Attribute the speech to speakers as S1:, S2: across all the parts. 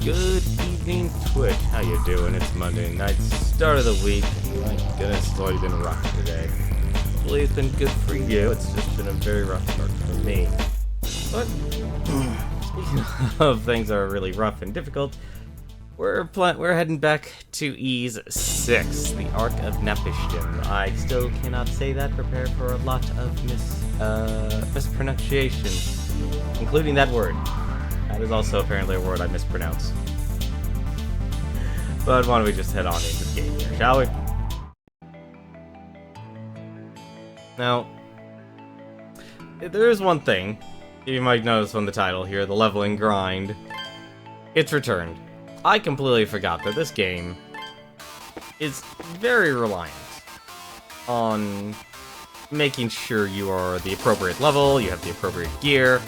S1: Good evening, Twitch. How you doing? It's Monday night, start of the week. My goodness, it's already been rough today. Hopefully it's been good for you. It's just been a very rough start for me. But speaking of things that are really rough and difficult, we're heading back to Ease 6, the Ark of Napishtim. I still cannot say that. Prepare for a lot of mispronunciation, including that word. That is also apparently a word I mispronounce. But why don't we just head on into the game here, shall we? Now, there is one thing you might notice from the title here, the leveling grind. It's returned. I completely forgot that this game is very reliant on making sure you are the appropriate level, you have the appropriate gear.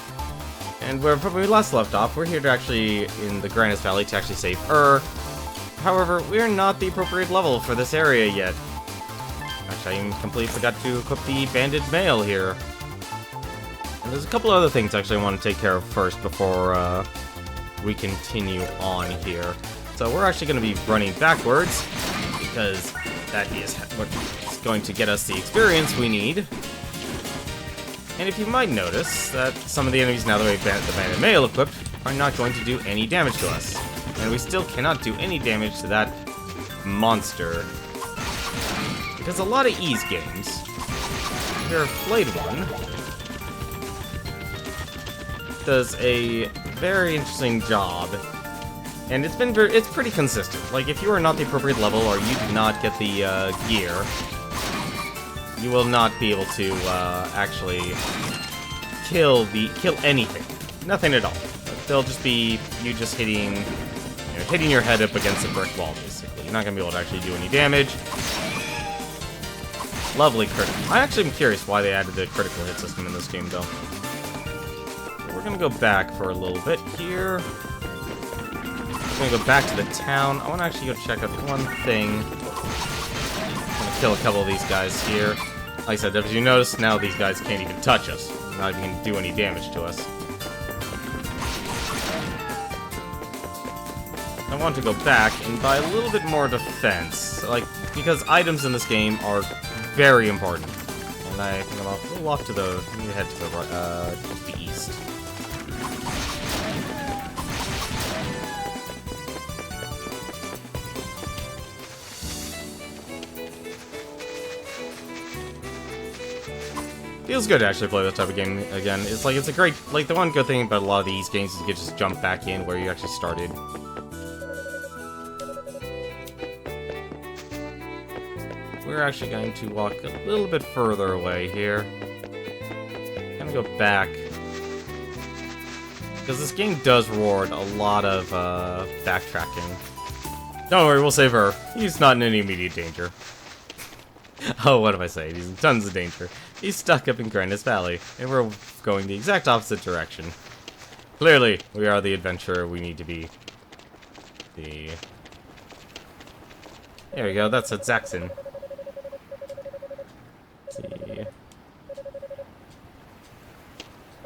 S1: And where we last left off, we're here to actually, in the Grandest Valley, to actually save However, we're not the appropriate level for this area yet. Actually, I completely forgot to equip the banded mail here. And there's a couple other things actually I want to take care of first before we continue on here. So we're actually going to be running backwards, because that is what's going to get us the experience we need. And if you might notice that some of the enemies, now that we've got the banded mail equipped, are not going to do any damage to us. And we still cannot do any damage to that monster. Because a lot of Ease games, if you've played one, does a very interesting job. And it's pretty consistent. Like, if you are not the appropriate level or you do not get the gear, you will not be able to actually kill anything. Nothing at all. They'll just be you just hitting your head up against a brick wall, basically. You're not gonna be able to actually do any damage. Lovely critical. I actually am curious why they added the critical hit system in this game, though. So we're gonna go back for a little bit here. We're gonna go back to the town. I want to actually go check out one thing. I'm gonna kill a couple of these guys here. Like I said, as you notice, now these guys can't even touch us. They're not even gonna do any damage to us. I want to go back and buy a little bit more defense, because items in this game are very important. And I think we'll walk to the, we need to head to the east. Feels good to actually play this type of game again. It's a great, the one good thing about a lot of these games is you can just jump back in where you actually started. We're actually going to walk a little bit further away here. Gonna go back. Because this game does reward a lot of backtracking. Don't worry, we'll save her. He's not in any immediate danger. Oh, what am I saying? He's in tons of danger. He's stuck up in Grandest Valley, and we're going the exact opposite direction. Clearly, we are the adventurer we need to be. There we go, that's at Zaxxon. Let's see.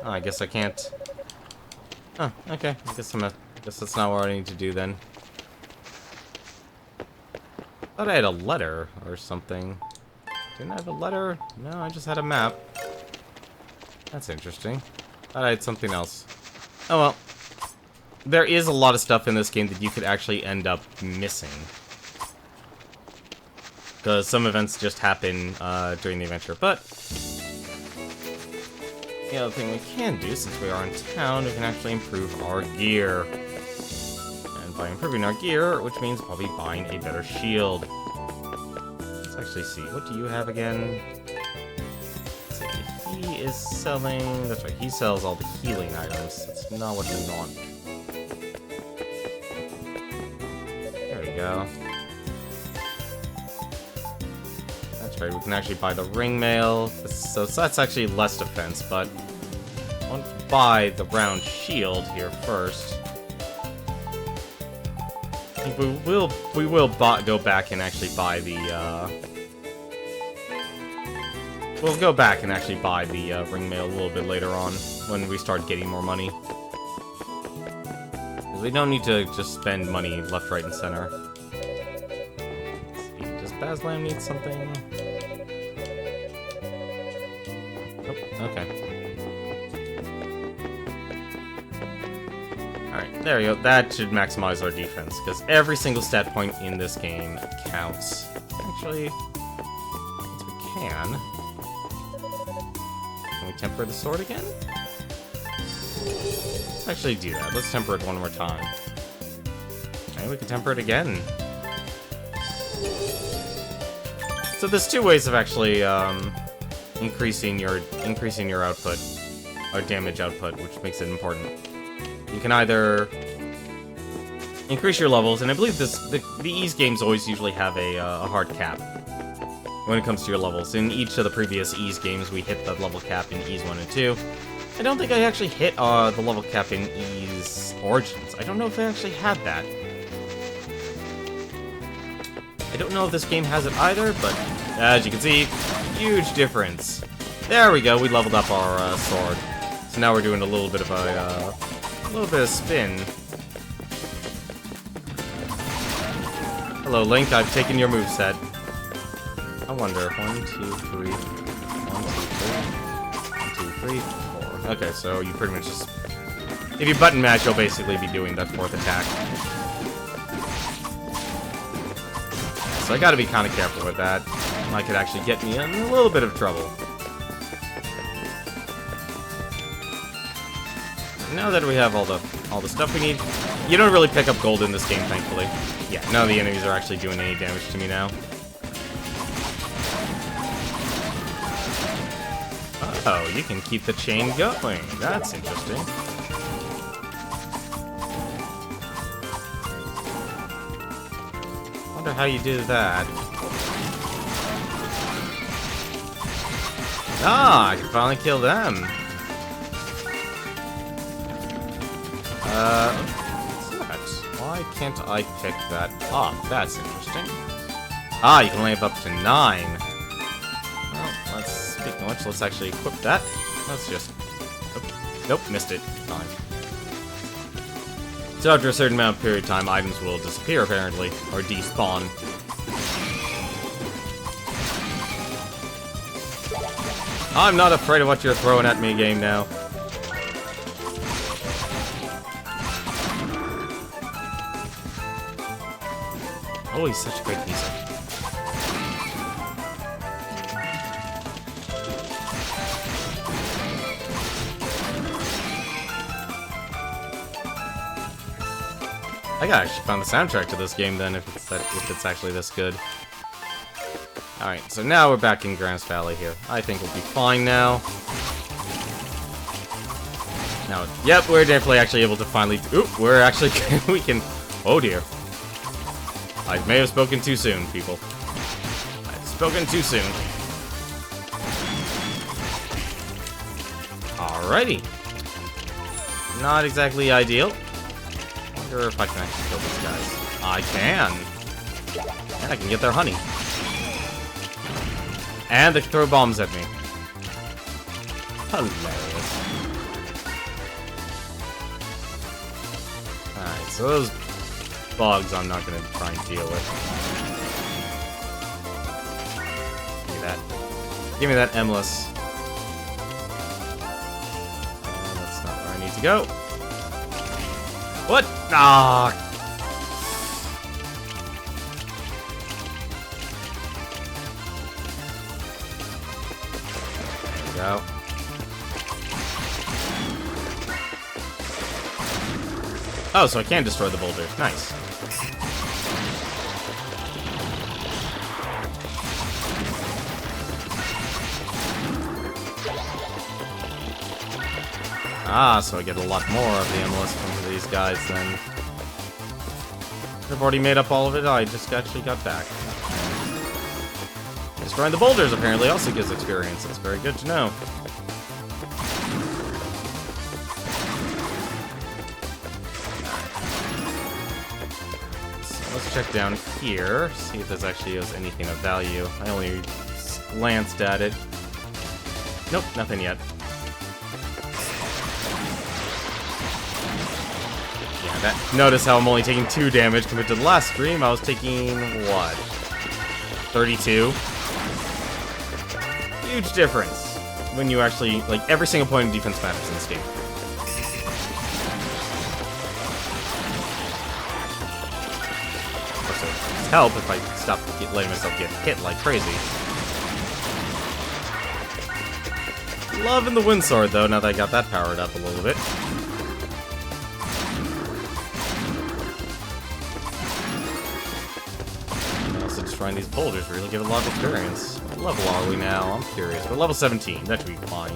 S1: Oh, I guess I can't. Oh, okay. I guess that's not what I need to do then. Thought I had a letter or something. Didn't I have a letter? No, I just had a map. That's interesting. Thought I had something else. Oh well. There is a lot of stuff in this game that you could actually end up missing. Because some events just happen during the adventure. But the other thing we can do, since we are in town, we can actually improve our gear. And by improving our gear, which means probably buying a better shield. Actually see, what do you have again? Let's see, he is selling, that's right, he sells all the healing items. That's not what we want. There we go. That's right, we can actually buy the ring mail. So that's actually less defense, but I want to buy the round shield here first. I think we will go back and actually buy the, we'll go back and actually buy the ring mail a little bit later on, when we start getting more money. Because we don't need to just spend money left, right, and center. Let's see, does Baslam need something? Oh, okay. Alright, there we go. That should maximize our defense, because every single stat point in this game counts. Actually, since we can we temper the sword again? Let's actually do that. Let's temper it one more time. And we can temper it again. So there's two ways of actually increasing your output, or damage output, which makes it important. You can either increase your levels, and I believe the Ys games always usually have a hard cap when it comes to your levels. In each of the previous Ys games, we hit the level cap in Ys 1 and 2. I don't think I actually hit the level cap in Ys Origins. I don't know if I actually had that. I don't know if this game has it either, but as you can see, huge difference. There we go, we leveled up our sword. So now we're doing a little bit of spin. Hello, Link, I've taken your moveset. I wonder, 1, 2, 3, 1, 2, 3, 1, 2, 3, 4. Okay, so you pretty much just... If you button mash, you'll basically be doing that fourth attack. So I gotta be kind of careful with that. That could actually get me in a little bit of trouble. Now that we have all the stuff we need, you don't really pick up gold in this game, thankfully. Yeah, none of the enemies are actually doing any damage to me now. Oh, you can keep the chain going. That's interesting. Wonder how you do that. Ah, I can finally kill them. What's that? Why can't I pick that up? That's interesting. Ah, you can only have up to 9. Well, speaking of which, let's actually equip that. Let's just... Nope, missed it. Fine. So after a certain amount of period of time, items will disappear, apparently. Or despawn. I'm not afraid of what you're throwing at me, game now. Oh, he's such great music. I gotta actually find the soundtrack to this game then, if it's actually this good. Alright, so now we're back in Grass Valley here. I think we'll be fine now. Now, yep, we're definitely actually able to finally... Oop, we're actually... we can... Oh dear. I may have spoken too soon, people. I've spoken too soon. Alrighty. Not exactly ideal. Wonder if I can actually kill these guys. I can. And I can get their honey. And they throw bombs at me. Hilarious. Alright, so those bugs I'm not gonna try and deal with. Give me that. Give me that Emless. And that's not where I need to go. What? Ah! There we go. Oh, so I can destroy the boulders. Nice. Ah, so I get a lot more of the Emless from these guys then. I've already made up all of it. I just actually got back. Destroying the boulders apparently also gives experience. It's very good to know. So let's check down here, see if this actually has anything of value. I only glanced at it. Nope, nothing yet. Notice how I'm only taking 2 damage compared to the last stream. I was taking, what? 32? Huge difference when you actually, like, every single point of defense matters in this game. Also, it's help if I stop letting myself get hit like crazy. Loving the wind sword, though, now that I got that powered up a little bit. Also, destroying these boulders really give a lot of experience. What level are we now? I'm curious. We're level 17. That should be fine.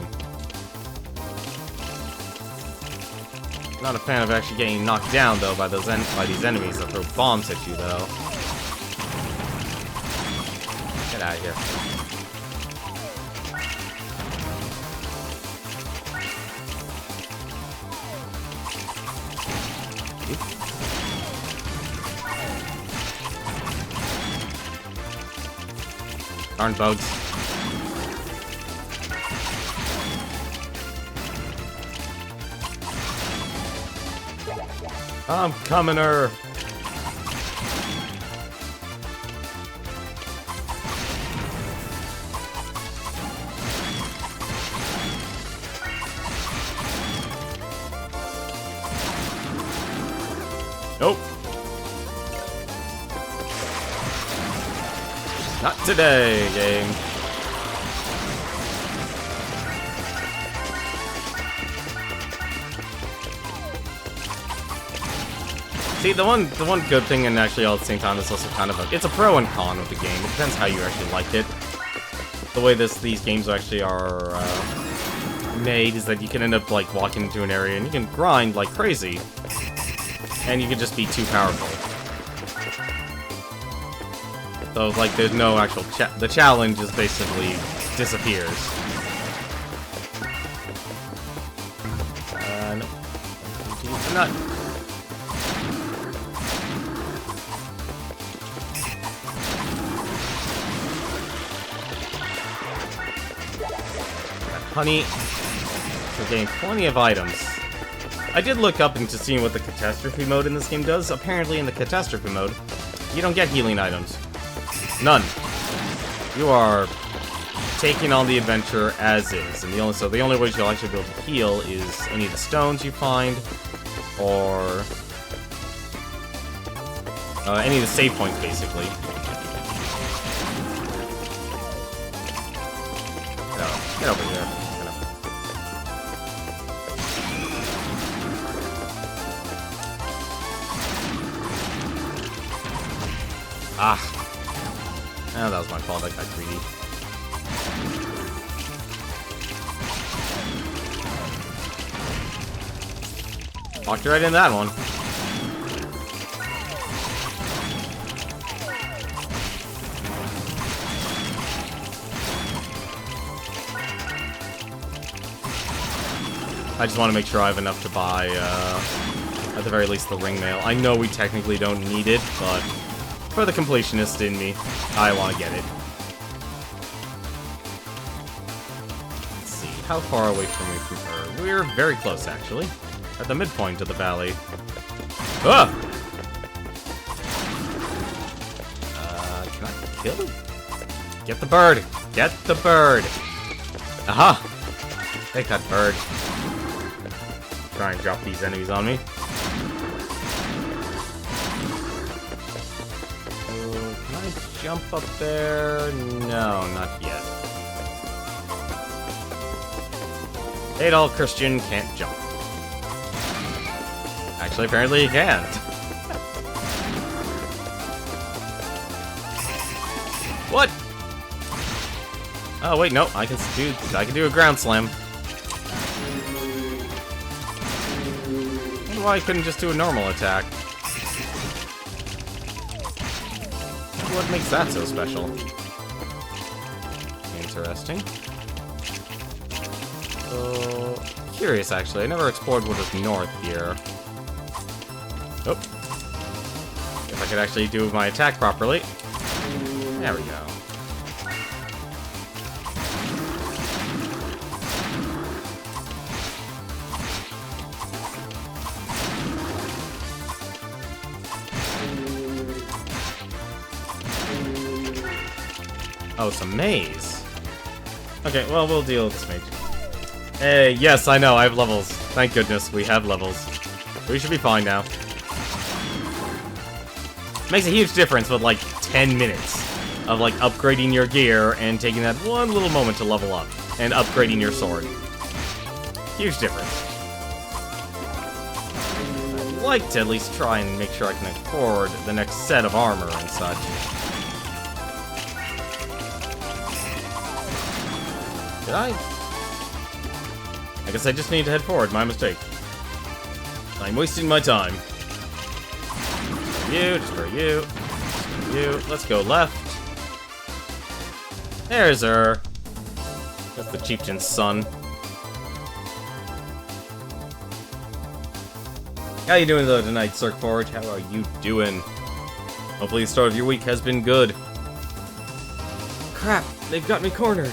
S1: Not a fan of actually getting knocked down, though, by these enemies that throw bombs at you, though. Get out of here. Darn bugs. I'm coming her. Nope. Not today, game. See, the one good thing, and actually all at the same time, is also kind of it's a pro and con of the game. It depends how you actually like it. The way these games actually are made is that you can end up like walking into an area and you can grind like crazy, and you can just be too powerful. So like, there's no actual the challenge just basically disappears. No. I'm not. Honey, we're getting plenty of items. I did look up into seeing what the catastrophe mode in this game does. Apparently, in the catastrophe mode, you don't get healing items. None. You are taking on the adventure as is, and the only way you'll actually be able to heal is any of the stones you find, or any of the save points, basically. Get over here. Ah. Oh, that was my fault. I got greedy. Walked right in that one. I just want to make sure I have enough to buy, at the very least, the ring mail. I know we technically don't need it, but for the completionist in me, I want to get it. Let's see, how far away from her? We're very close, actually. At the midpoint of the valley. Ah! Can I kill him? Get the bird! Get the bird! Aha! Take that bird. Try and drop these enemies on me. Can I jump up there? No, not yet. Adol Christian can't jump. Actually, apparently he can't. What? Oh wait, no, I can do a ground slam. I wonder why I couldn't just do a normal attack. What makes that so special? Interesting. So, curious actually. I never explored what is north here. Oh. If I could actually do my attack properly. There we go. Oh, it's a maze. Okay, well, we'll deal with this mage. Hey, yes, I know, I have levels. Thank goodness, we have levels. We should be fine now. Makes a huge difference with, like, 10 minutes of, like, upgrading your gear and taking that one little moment to level up. And upgrading your sword. Huge difference. I'd like to at least try and make sure I can afford the next set of armor and such. Did I guess I just need to head forward. My mistake. I'm wasting my time. You, just for you. You. Let's go left. There's her. That's the chieftain's son. How you doing though tonight, Cirque Forge? How are you doing? Hopefully the start of your week has been good. Crap, they've got me cornered.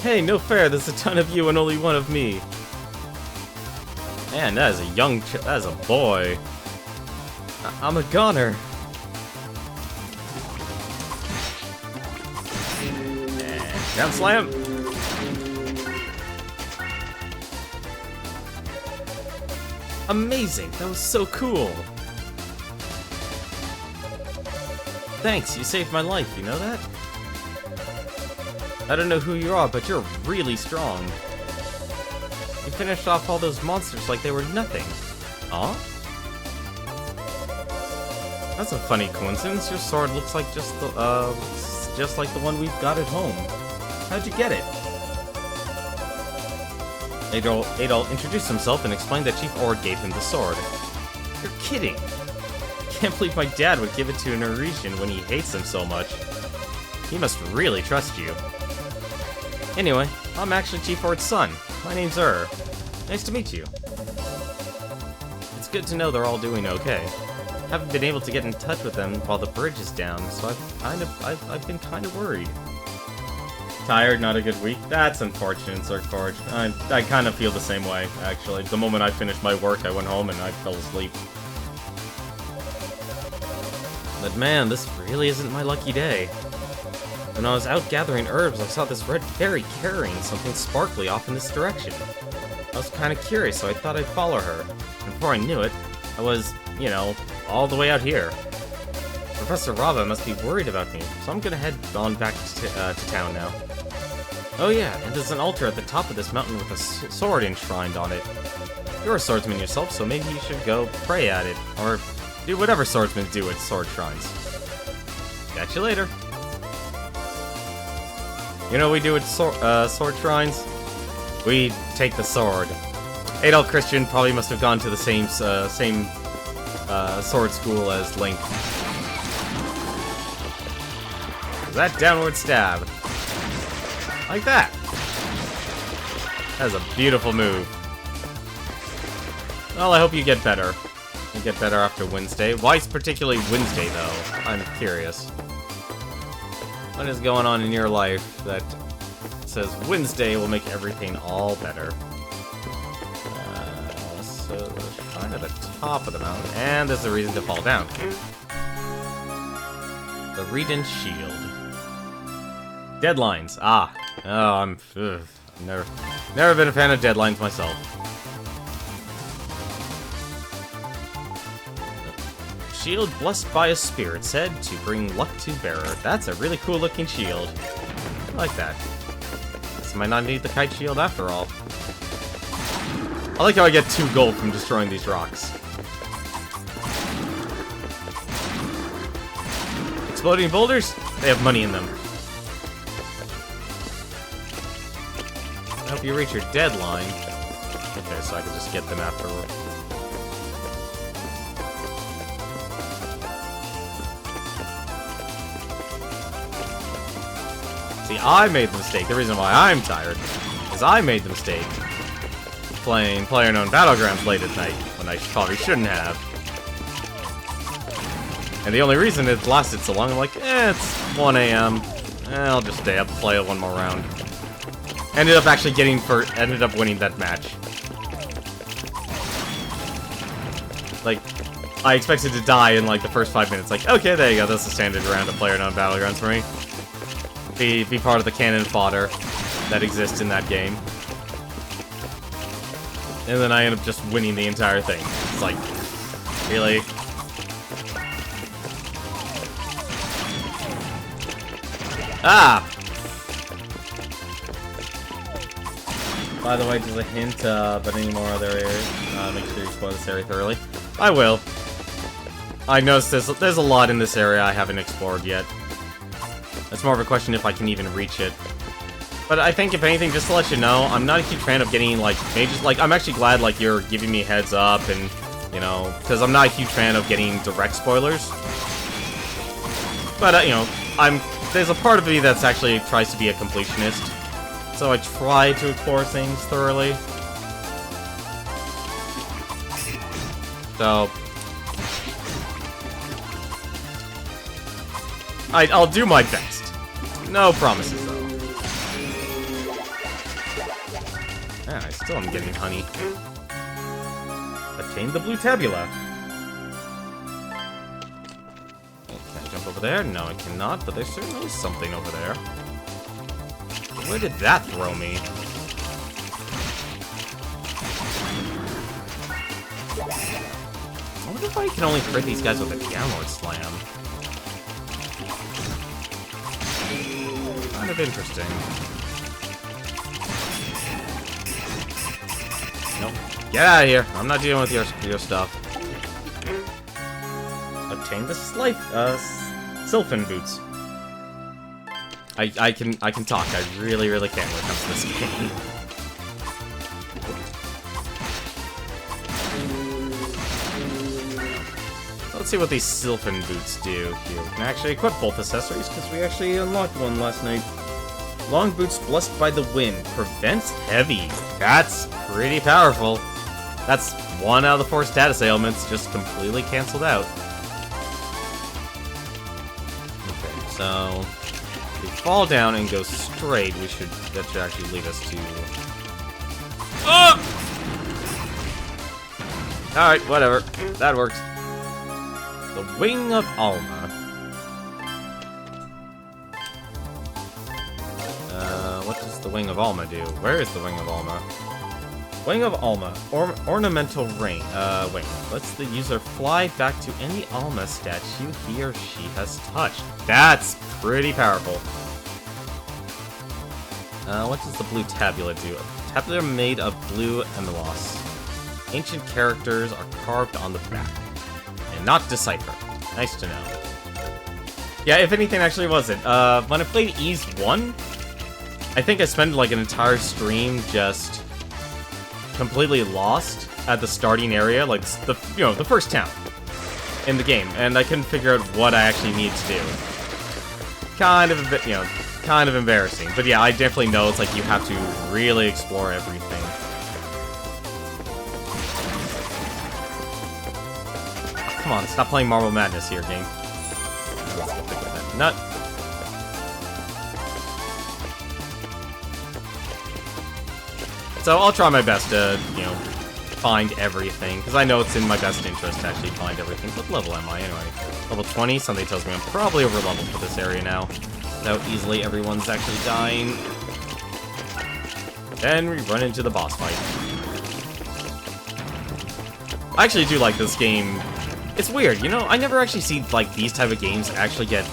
S1: Hey, no fair, there's a ton of you and only one of me. Man, that is that is a boy. I'm a goner. Down slam. Amazing, that was so cool. Thanks, you saved my life, you know that? I don't know who you are, but you're really strong. You finished off all those monsters like they were nothing. Aw? That's a funny coincidence. Your sword looks like just like the one we've got at home. How'd you get it? Adol introduced himself and explained that Chief Ord gave him the sword. You're kidding! Can't believe my dad would give it to a Norwegian when he hates him so much. He must really trust you. Anyway, I'm actually Chief Ord's son. My name's Nice to meet you. It's good to know they're all doing okay. Haven't been able to get in touch with them while the bridge is down, so I've been kind of worried. Tired, not a good week? That's unfortunate, Cirque Forge. I kind of feel the same way, actually. The moment I finished my work, I went home and I fell asleep. But man, this really isn't my lucky day. When I was out gathering herbs, I saw this red fairy carrying something sparkly off in this direction. I was kind of curious, so I thought I'd follow her. And before I knew it, I was, you know, all the way out here. Professor Rava must be worried about me, so I'm gonna head on back to town now. Oh yeah, and there's an altar at the top of this mountain with a sword enshrined on it. You're a swordsman yourself, so maybe you should go pray at it, or do whatever swordsmen do at sword shrines. Catch you later. You know what we do at sword shrines? We take the sword. Adol Christian probably must have gone to the same sword school as Link. That downward stab. Like that. That's a beautiful move. Well, I hope you get better. You get better after Wednesday. Why is particularly Wednesday, though? I'm curious. What is going on in your life that says Wednesday will make everything all better? So, let's find at the top of the mountain. And there's a reason to fall down. The Redent Shield. Deadlines. Ah. Oh, I've never been a fan of deadlines myself. Shield blessed by a spirit said to bring luck to bearer. That's a really cool looking shield. I like that. This might not need the kite shield after all. I like how I get 2 gold from destroying these rocks. Exploding boulders? They have money in them. I hope you reach your deadline. Okay, so I can just get them afterward. See, I made the mistake. The reason why I'm tired is I made the mistake playing player-known Battlegrounds late at night, when I probably shouldn't have. And the only reason it lasted so long, I'm like, it's 1 AM. I'll just stay up and play it one more round. Ended up winning that match. Like, I expected to die in like the first 5 minutes. Like, okay, there you go. That's the standard round of player-known Battlegrounds for me. be part of the cannon fodder that exists in that game. And then I end up just winning the entire thing. It's like, really? Ah! By the way, just a hint, but any more other areas, make sure you explore this area thoroughly. I will. I noticed there's a lot in this area I haven't explored yet. It's more of a question if I can even reach it. But I think, if anything, just to let you know, I'm not a huge fan of getting, like, major... Like, I'm actually glad, like, you're giving me heads up and, you know... Because I'm not a huge fan of getting direct spoilers. But, you know, there's a part of me that's actually tries to be a completionist. So I try to explore things thoroughly. So... I'll do my best. No promises, though. Ah, I still am getting honey. Obtain the blue tabula. Can I jump over there? No, I cannot, but there's certainly something over there. Where did that throw me? I wonder if I can only hurt these guys with a downward slam. Kind of interesting. Nope. Get out of here. I'm not dealing with your stuff. Obtain the Sylphin boots. I can talk. I really can when it comes to this game. Let's see what these Sylphin boots do here. We can actually equip both accessories because we actually unlocked one last night. Long boots blessed by the wind. Prevents heavy. That's pretty powerful. That's 1 out of the 4 status ailments just completely canceled out. Okay, so if we fall down and go straight, that should actually lead us to... Oh! Alright, whatever. That works. The Wing of Alma. What does the Wing of Alma do? Where is the Wing of Alma? Wing of Alma. Ornamental wing. Lets the user fly back to any Alma statue he or she has touched. That's pretty powerful. What does the blue tabula do? A tabula made of blue emelos. Ancient characters are carved on the back. And not deciphered. Nice to know. Yeah, if anything, actually was it. When I played Ys 1, I think I spent like an entire stream just completely lost at the starting area, like the first town in the game, and I couldn't figure out what I actually needed to do. Kind of a bit, kind of embarrassing. But yeah, I definitely know it's like you have to really explore everything. Oh, come on, stop playing Marble Madness here, game. Nut. So I'll try my best to, find everything, because I know it's in my best interest to actually find everything. What level am I, anyway? Level 20? Something tells me I'm probably over leveled for this area now. How easily everyone's actually dying. Then we run into the boss fight. I actually do like this game. It's weird, I never actually see, like, these type of games actually get,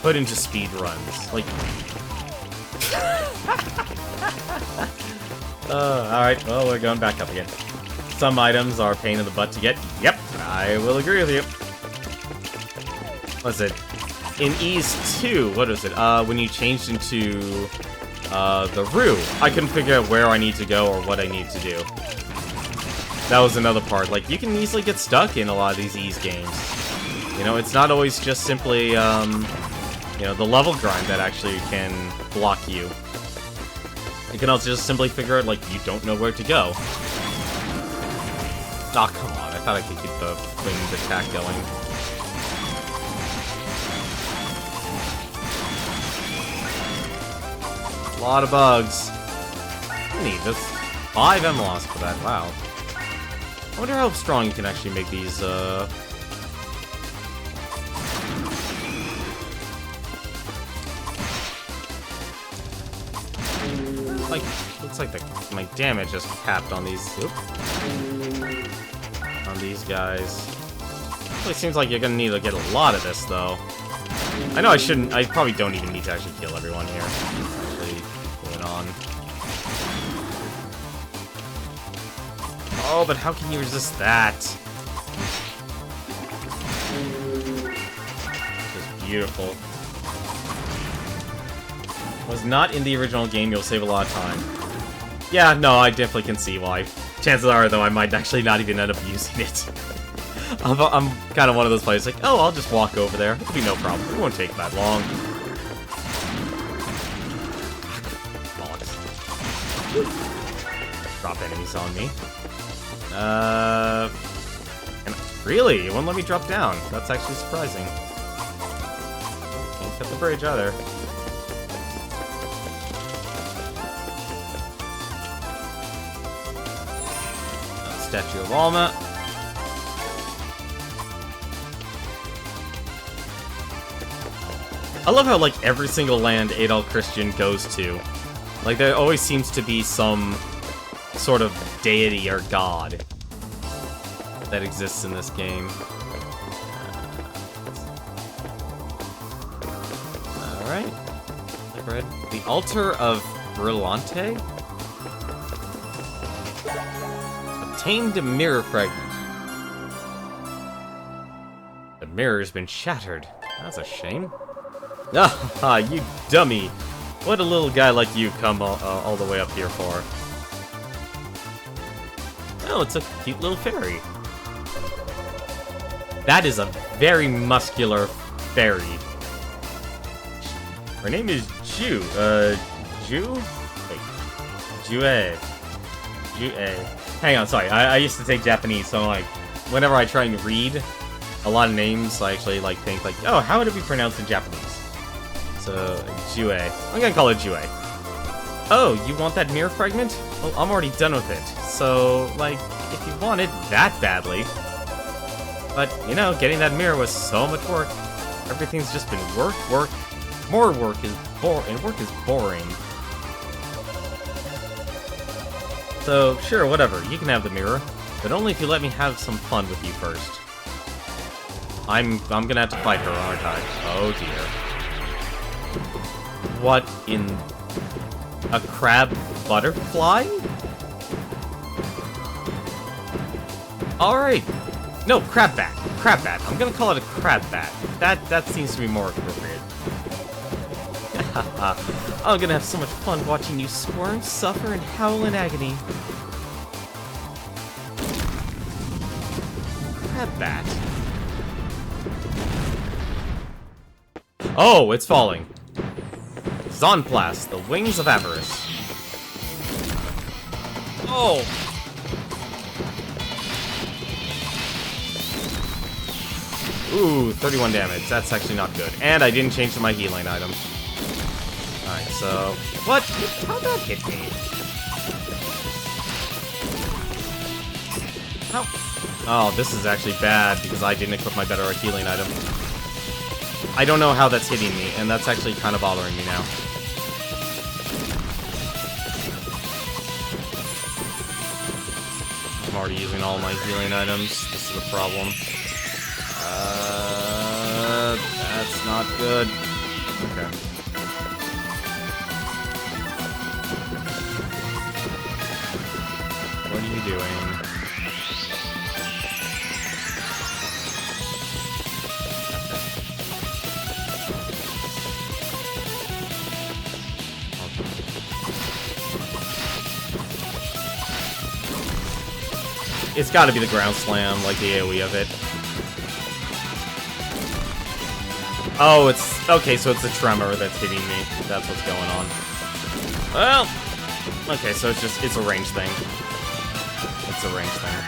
S1: put into speed runs. Like... alright, well, we're going back up again. Some items are a pain in the butt to get. Yep, I will agree with you. What's it? In Ys 2, what is it? When you changed into, the Rue, I couldn't figure out where I need to go or what I need to do. That was another part. Like, you can easily get stuck in a lot of these Ys games. It's not always just simply, the level grind that actually can block you. You can also just simply figure out, like, you don't know where to go. Aw, oh, come on. I thought I could keep the winged attack going. A lot of bugs. Neat. That's 5 emelos for that. Wow. I wonder how strong you can actually make these, like, looks like my damage is capped on these. On these guys. It seems like you're gonna need to get a lot of this, though. I know I shouldn't. I probably don't even need to actually kill everyone here. Actually, going on. Oh, but how can you resist that? Just beautiful. Was not in the original game, you'll save a lot of time. Yeah, no, I definitely can see why. Chances are, though, I might actually not even end up using it. I'm kind of one of those players like, oh, I'll just walk over there. It'll be no problem. It won't take that long. Drop enemies on me. And really? It won't let me drop down. That's actually surprising. Can't cut the bridge either. Statue of Alma. I love how, like, every single land Adol Christian goes to, like, there always seems to be some sort of deity or god that exists in this game. Alright. The Altar of Brillante? Obtained a mirror fragment. The mirror's been shattered. That's a shame. Ah, you dummy! What a little guy like you come all the way up here for? Oh, it's a cute little fairy. That is a very muscular fairy. Her name is Ju. Ju? Wait. Jue. Hang on, sorry. I used to take Japanese, so like, whenever I try and read a lot of names, I actually like think like, oh, how would it be pronounced in Japanese? So, Jue. I'm gonna call it Jue. Oh, you want that mirror fragment? Well, I'm already done with it. So, like, if you want it that badly. But, you know, getting that mirror was so much work. Everything's just been work. More work is and work is boring. So, sure, whatever. You can have the mirror, but only if you let me have some fun with you first. I'm gonna have to fight her, aren't I? Oh dear. What in... a crab butterfly? Alright. No, crab bat. Crab bat. I'm gonna call it a crab bat. That seems to be more appropriate. I'm gonna have so much fun watching you squirm, suffer, and howl in agony. Crab bat. Oh, it's falling. Zonplast, the Wings of Avarice. Oh! Ooh, 31 damage. That's actually not good. And I didn't change to my healing item. Alright, so... What? How'd that hit me? How? Oh, this is actually bad because I didn't equip my better healing item. I don't know how that's hitting me, and that's actually kind of bothering me now. I'm already using all my healing items. This is a problem. That's not good. Okay. What are you doing? It's gotta be the ground slam, like the AoE of it. Oh, it's... Okay, so it's the tremor that's hitting me. That's what's going on. Well... Okay, so it's a range thing. It's a range thing.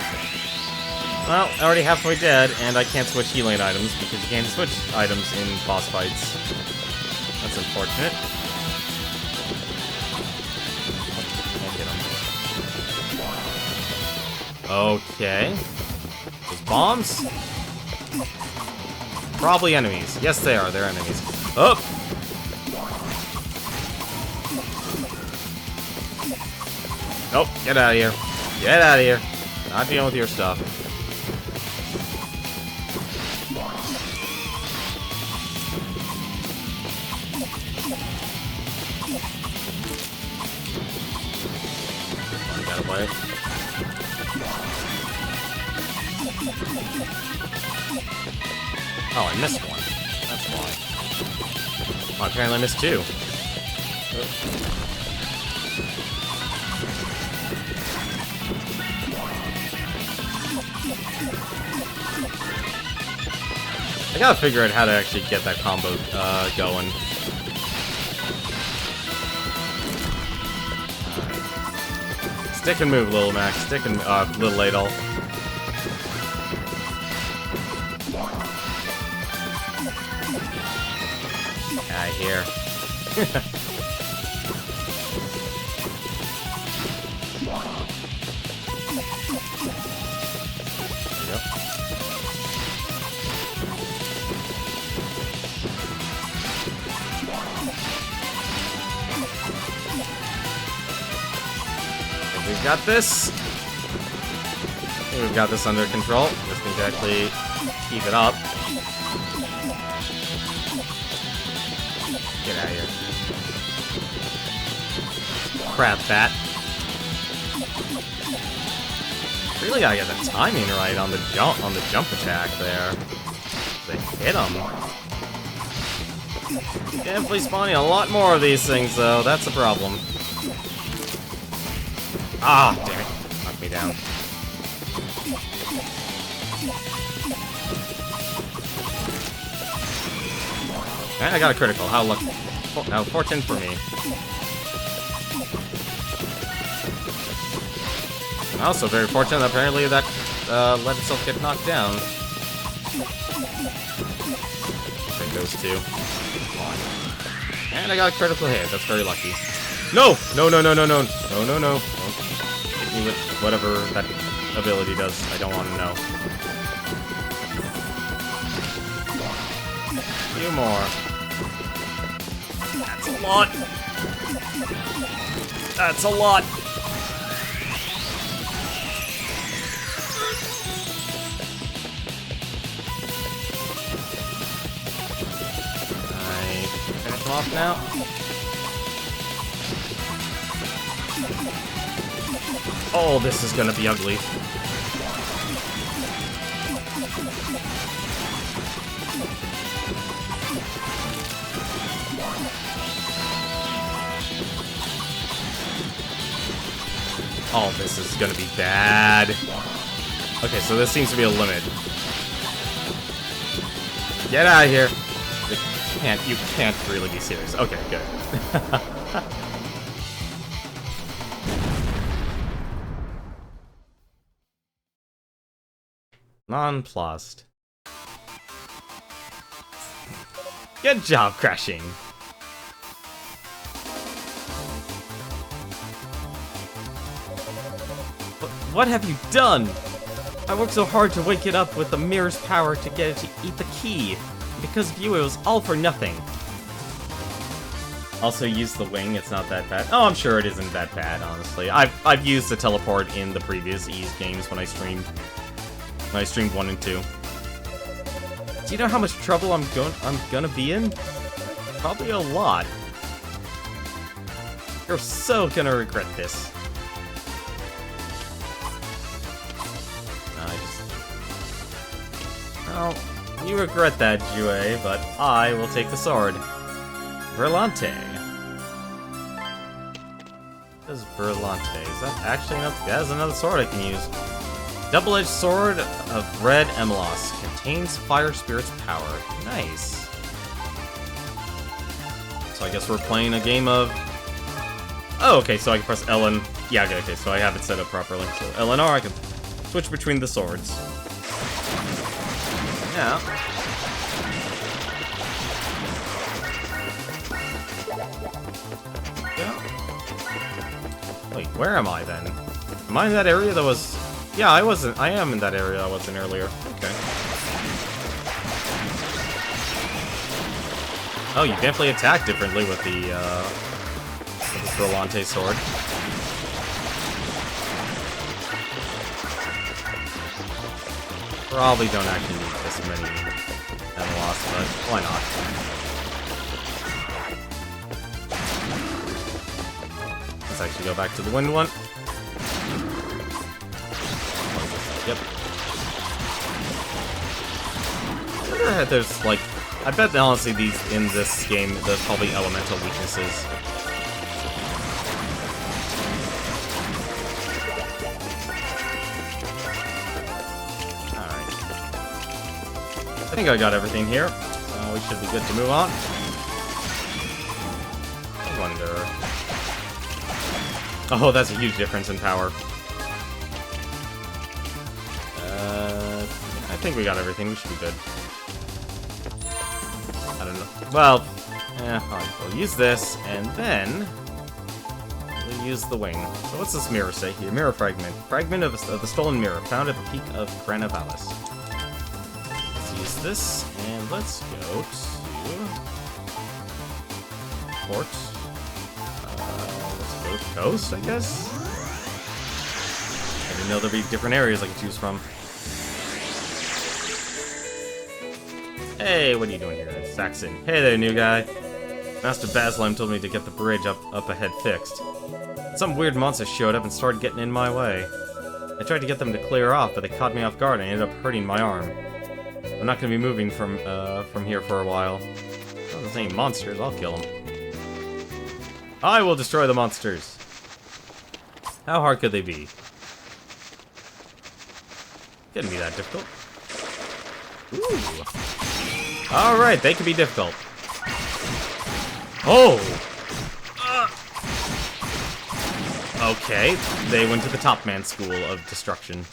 S1: Well, already halfway dead, and I can't switch healing items, because you can't switch items in boss fights. That's unfortunate. Can't hit him. Okay. Those bombs? Probably enemies. Yes, they are. They're enemies. Oh! Nope, get out of here. Get out of here. Not dealing with your stuff. Got away. Oh, I missed one. That's why. Oh, apparently I missed two. I gotta figure out how to actually get that combo going. Stick and move, Little Max. Stick and Little Ladle. Out of here. We've got this. I think we've got this under control. Just need to actually keep it up. Get out of here. Crap, bat. Really gotta get the timing right on the jump attack there. They hit him. Definitely spawning a lot more of these things though. That's a problem. Ah, damn it. Knocked me down. And I got a critical. How lucky. How fortunate for me. Also very fortunate, apparently, that let itself get knocked down. There goes two. And I got a critical hit. That's very lucky. No! No, no, no, no, no. No, no, no. Hit me with whatever that ability does. I don't want to know. A few more. That's a lot. That's a lot. Finish him off now. Oh, this is gonna be ugly. Oh, this is gonna be bad. Okay, so this seems to be a limit. Get out of here. You can't really be serious. Okay, good. Nonplussed. Good job, Crashing. What have you done? I worked so hard to wake it up with the mirror's power to get it to eat the key. Because of you, it was all for nothing. Also, use the wing. It's not that bad. Oh, I'm sure it isn't that bad, honestly. I've used the teleport in the previous Ys games when I streamed 1 and 2. Do you know how much trouble I'm gonna be in? Probably a lot. You're so gonna regret this. Well, you regret that, Jue, but I will take the sword. Brillante. What is Brillante? Is that actually another? That is another sword I can use. Double-edged sword of red Emelos. Contains fire spirit's power. Nice. So I guess we're playing a game of... Oh, okay, so I can press L and... Yeah, okay, so I have it set up properly. So L and R, I can switch between the swords. Now... Wait, where am I then? Am I in that area that was... Yeah, I wasn't. I am in that area I was in earlier. Okay. Oh, you definitely attack differently with the Brillante sword. Probably don't actually need this many loss, but why not? Let's actually go back to the wind one. Yep. There's like, I bet honestly these in this game there's probably elemental weaknesses. I think I got everything here. We should be good to move on. I wonder... Oh, that's a huge difference in power. I think we got everything. We should be good. I don't know. Well, alright, we'll use this, and then... we'll use the wing. So what's this mirror say here? Mirror fragment. Fragment of the stolen mirror, found at the peak of Granavallis. This, and let's go to port. Let's go to coast, I guess. I didn't know there'd be different areas I could choose from. Hey, what are you doing here? Saxon. Hey there, new guy. Master Baslam told me to get the bridge up ahead fixed. Some weird monster showed up and started getting in my way. I tried to get them to clear off, but they caught me off guard and ended up hurting my arm. I'm not gonna be moving from here for a while. Oh, those ain't monsters, I'll kill them. I will destroy the monsters! How hard could they be? Couldn't be that difficult. Ooh! Alright, they can be difficult. Oh! Okay, they went to the Top Man School of Destruction.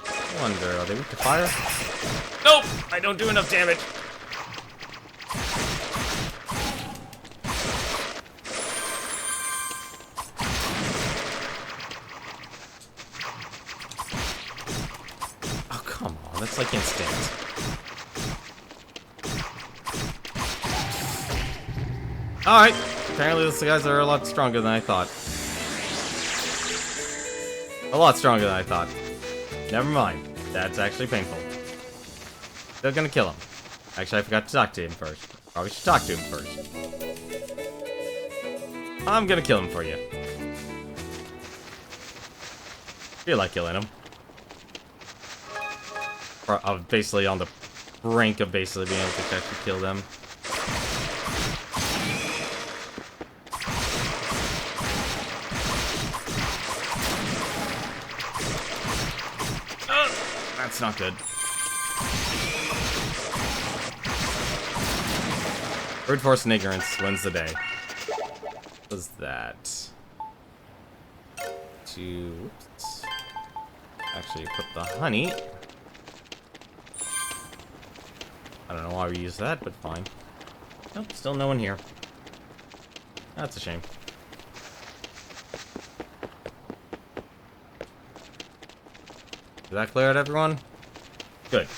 S1: I wonder, are they weak to fire? Nope! I don't do enough damage! Oh, come on, that's like instant. Alright, apparently these guys are a lot stronger than I thought. A lot stronger than I thought. Never mind. That's actually painful. They're gonna kill him. Actually, I forgot to talk to him first. Probably should talk to him first. I'm gonna kill him for you. Feel like killing him. I'm basically on the brink of basically being able to actually kill them. That's not good. Brute force and ignorance wins the day. What was that? Oops. Actually put the honey. I don't know why we use that, but fine. Nope, still no one here. That's a shame. Did that clear out everyone? Good.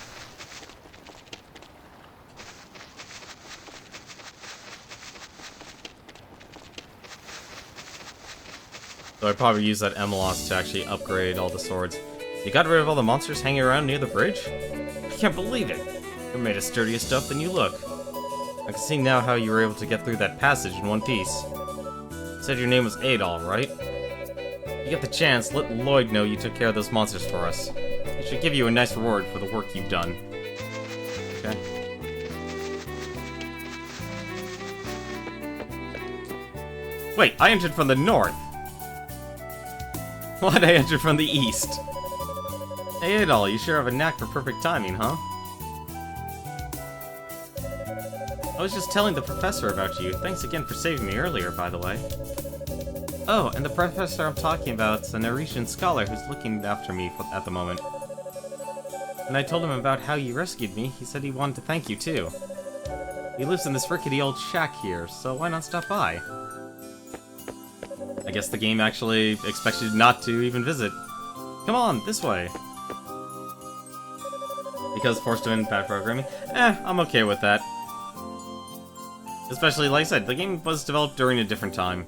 S1: So I'd probably use that Emelos to actually upgrade all the swords. You got rid of all the monsters hanging around near the bridge? I can't believe it! You're made of sturdier stuff than you look. I can see now how you were able to get through that passage in one piece. You said your name was Adol, right? If you get the chance, let Lloyd know you took care of those monsters for us. He should give you a nice reward for the work you've done. Okay. Wait, I entered from the north! Why'd I enter from the east? Hey Adol, you sure have a knack for perfect timing, huh? I was just telling the professor about you. Thanks again for saving me earlier, by the way. Oh, and the professor I'm talking about's a Naritian scholar who's looking after me at the moment. When I told him about how you rescued me, he said he wanted to thank you too. He lives in this rickety old shack here, so why not stop by? I guess the game actually expects you not to even visit. Come on, this way. Because forced to end bad programming? I'm okay with that. Especially, like I said, the game was developed during a different time.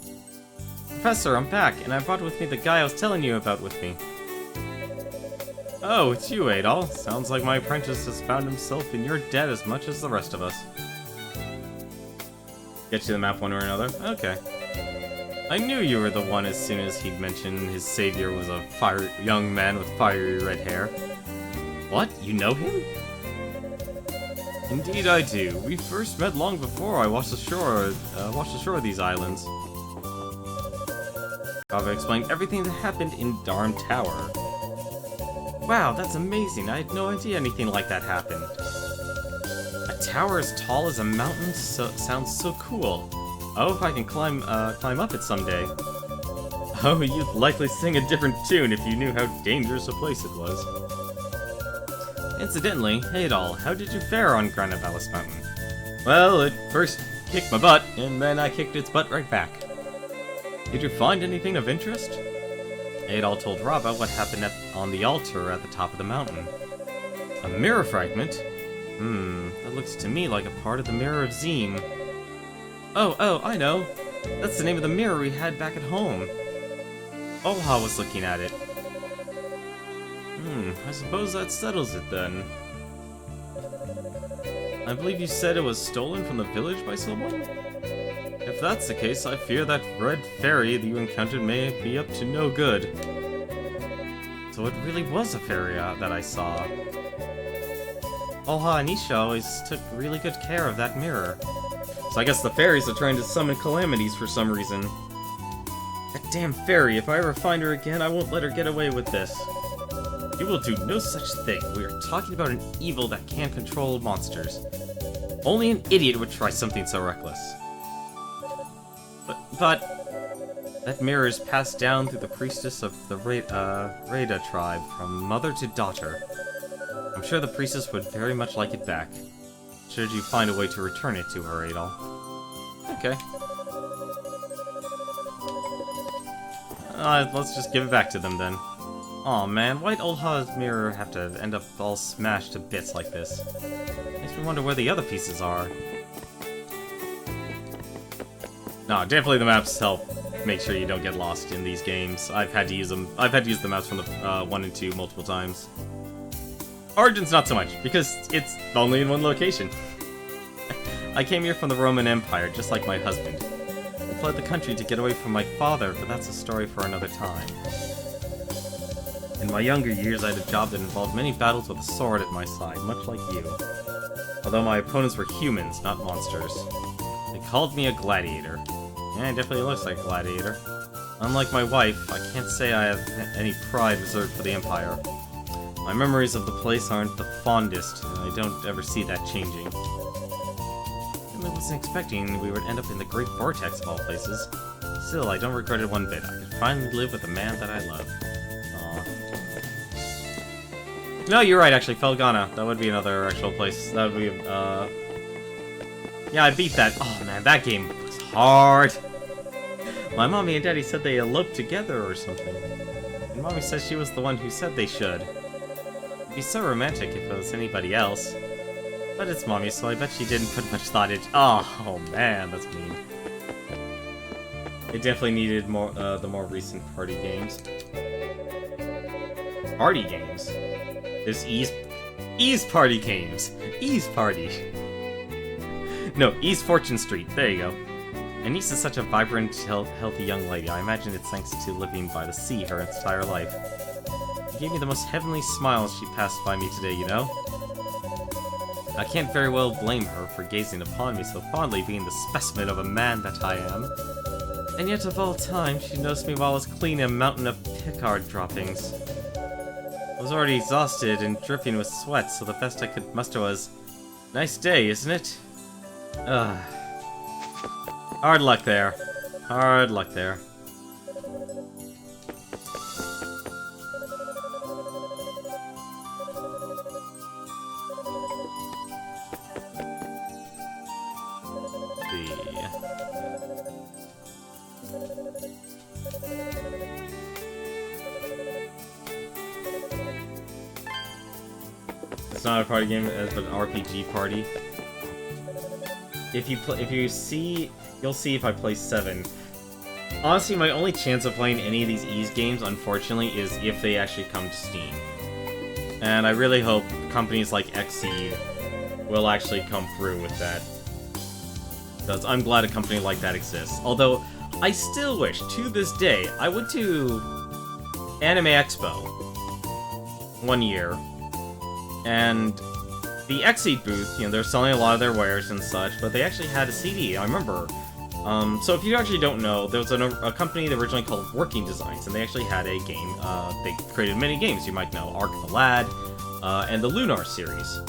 S1: Professor, I'm back, and I brought with me the guy I was telling you about with me. Oh, it's you, Adol. Sounds like my apprentice has found himself in your debt as much as the rest of us. Get you the map one way or another? Okay. I knew you were the one as soon as he'd mentioned his savior was a young man with fiery red hair. What? You know him? Indeed I do. We first met long before I washed ashore of these islands. Kava explained everything that happened in Darm Tower. Wow, that's amazing. I had no idea anything like that happened. A tower as tall as a mountain sounds so cool. I hope I can climb up it someday. Oh, you'd likely sing a different tune if you knew how dangerous a place it was. Incidentally, Adol, how did you fare on Granavallis Mountain? Well, it first kicked my butt, and then I kicked its butt right back. Did you find anything of interest? Adol told Raba what happened on the altar at the top of the mountain. A mirror fragment? That looks to me like a part of the Mirror of Zeem. Oh, I know. That's the name of the mirror we had back at home. Olha was looking at it. I suppose that settles it then. I believe you said it was stolen from the village by someone? If that's the case, I fear that red fairy that you encountered may be up to no good. So it really was a fairy that I saw. Olha and Isha always took really good care of that mirror. So I guess the fairies are trying to summon calamities for some reason. That damn fairy, if I ever find her again, I won't let her get away with this. You will do no such thing. We are talking about an evil that can't control monsters. Only an idiot would try something so reckless. But that mirror is passed down through the priestess of the Reda tribe from mother to daughter. I'm sure the priestess would very much like it back. Should you find a way to return it to her, Adol. Okay. Let's just give it back to them then. Aw man, why'd Olha's mirror have to end up all smashed to bits like this? Makes me wonder where the other pieces are. No, definitely the maps help make sure you don't get lost in these games. I've had to use them. I've had to use the maps from the 1 and 2 multiple times. Origins not so much, because it's only in one location. I came here from the Roman Empire, just like my husband. I fled the country to get away from my father, but that's a story for another time. In my younger years, I had a job that involved many battles with a sword at my side, much like you. Although my opponents were humans, not monsters. They called me a gladiator. Yeah, it definitely looks like a gladiator. Unlike my wife, I can't say I have any pride reserved for the Empire. My memories of the place aren't the fondest, and I don't ever see that changing. I wasn't expecting we would end up in the Great Vortex of all places. Still, I don't regret it one bit. I could finally live with the man that I love. Aww. No, you're right, actually, Felgana. That would be another actual place. That would be, yeah, I beat that. Oh, man, that game was hard. My mommy and daddy said they eloped together or something. And mommy says she was the one who said they should. It'd be so romantic if it was anybody else. But it's mommy, so I bet she didn't put much thought into. Oh man, that's mean. It definitely needed more, the more recent party games. Party games? There's Ease Party games. Ease Party. No, Ease Fortune Street. There you go. Anise is such a vibrant, healthy young lady. I imagine it's thanks to living by the sea her entire life. She gave me the most heavenly smile as she passed by me today, you know? I can't very well blame her for gazing upon me so fondly, being the specimen of a man that I am. And yet of all time, she noticed me while I was cleaning a mountain of Picard droppings. I was already exhausted and dripping with sweat, so the best I could muster was, "Nice day, isn't it?" Ugh. Hard luck there. Hard luck there. It's not a party game, but an RPG party. If you see, you'll see if I play 7. Honestly, my only chance of playing any of these Ease games, unfortunately, is if they actually come to Steam. And I really hope companies like Xseed will actually come through with that. Because I'm glad a company like that exists. Although, I still wish, to this day, I went to Anime Expo one year, and the Xseed booth, you know, they're selling a lot of their wares and such, but they actually had a CD, I remember. So if you actually don't know, there was a company originally called Working Designs, and they actually had a game. They created many games you might know, Arc the Lad, and the Lunar series.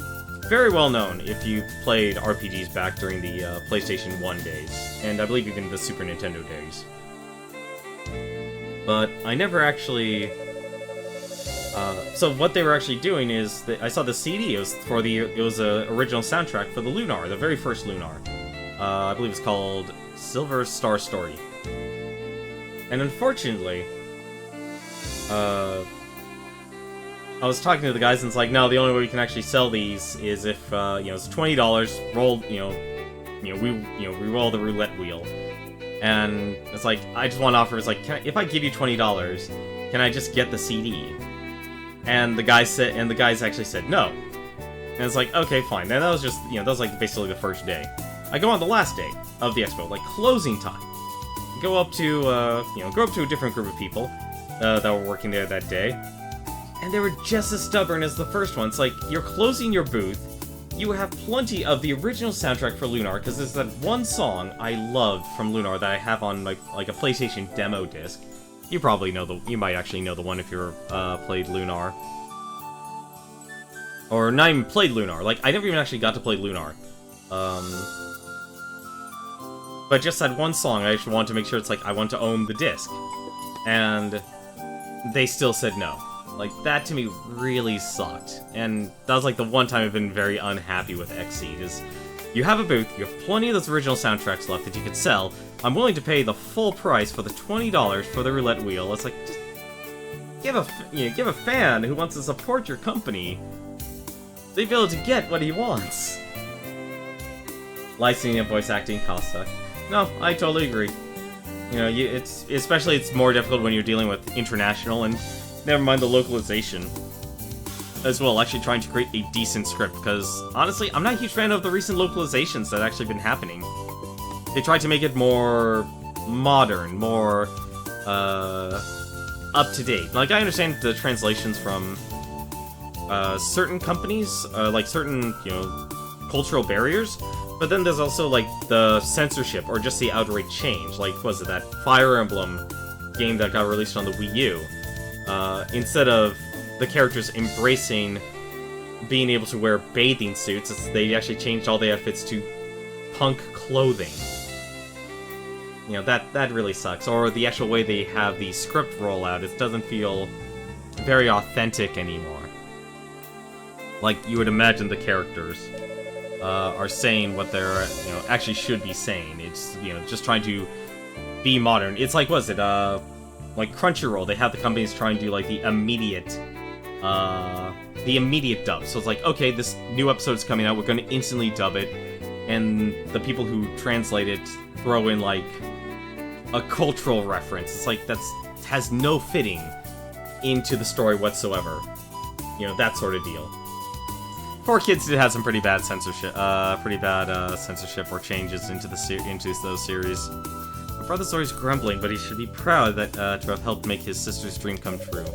S1: Very well known if you played RPGs back during the PlayStation 1 days, and I believe even the Super Nintendo days. But I never actually... so what they were actually doing is, I saw the CD, it was a original soundtrack for the Lunar, the very first Lunar. I believe it's called Silver Star Story. And unfortunately, I was talking to the guys, and it's like, no, the only way we can actually sell these is if, you know, it's $20, roll, we roll the roulette wheel. And it's like, I just want to offer, it's like, if I give you $20, can I just get the CD? And the guys actually said no. And it's like, okay, fine. Then that was just, that was like basically the first day. I go on the last day of the expo, like closing time. Go up to a different group of people that were working there that day. And they were just as stubborn as the first one. It's like, you're closing your booth, you have plenty of the original soundtrack for Lunar, because there's that one song I loved from Lunar that I have on like a PlayStation demo disc. You probably know you might actually know the one if you're played Lunar. Or not even played Lunar, like, I never even actually got to play Lunar. But just that one song, I actually wanted to make sure it's like, I want to own the disc. And they still said no. Like, that to me really sucked. And that was like the one time I've been very unhappy with Xseed, is you have a booth, you have plenty of those original soundtracks left that you could sell. I'm willing to pay the full price for the $20 for the roulette wheel. It's like, just give a fan who wants to support your company the ability to get what he wants. Licensing and voice acting costs suck. No, I totally agree. It's more difficult when you're dealing with international, and never mind the localization as well, actually trying to create a decent script, because honestly, I'm not a huge fan of the recent localizations that have actually been happening. They tried to make it more modern, more up-to-date. Like, I understand the translations from certain companies, like certain, cultural barriers, but then there's also, like, the censorship, or just the outright change. Like, what was it, that Fire Emblem game that got released on the Wii U? Instead of the characters embracing being able to wear bathing suits, they actually changed all the outfits to punk clothing. That really sucks. Or the actual way they have the script roll out, it doesn't feel very authentic anymore. Like, you would imagine the characters are saying what they're, actually should be saying. It's, just trying to be modern. It's like, was it, like Crunchyroll, they have the companies trying to do, like, the immediate dub. So it's like, okay, this new episode's coming out, we're gonna instantly dub it, and the people who translate it throw in, like, a cultural reference. It's like, has no fitting into the story whatsoever. That sort of deal. 4Kids did have some pretty bad censorship, or changes into those series. My brother's always grumbling, but he should be proud that to have helped make his sister's dream come true.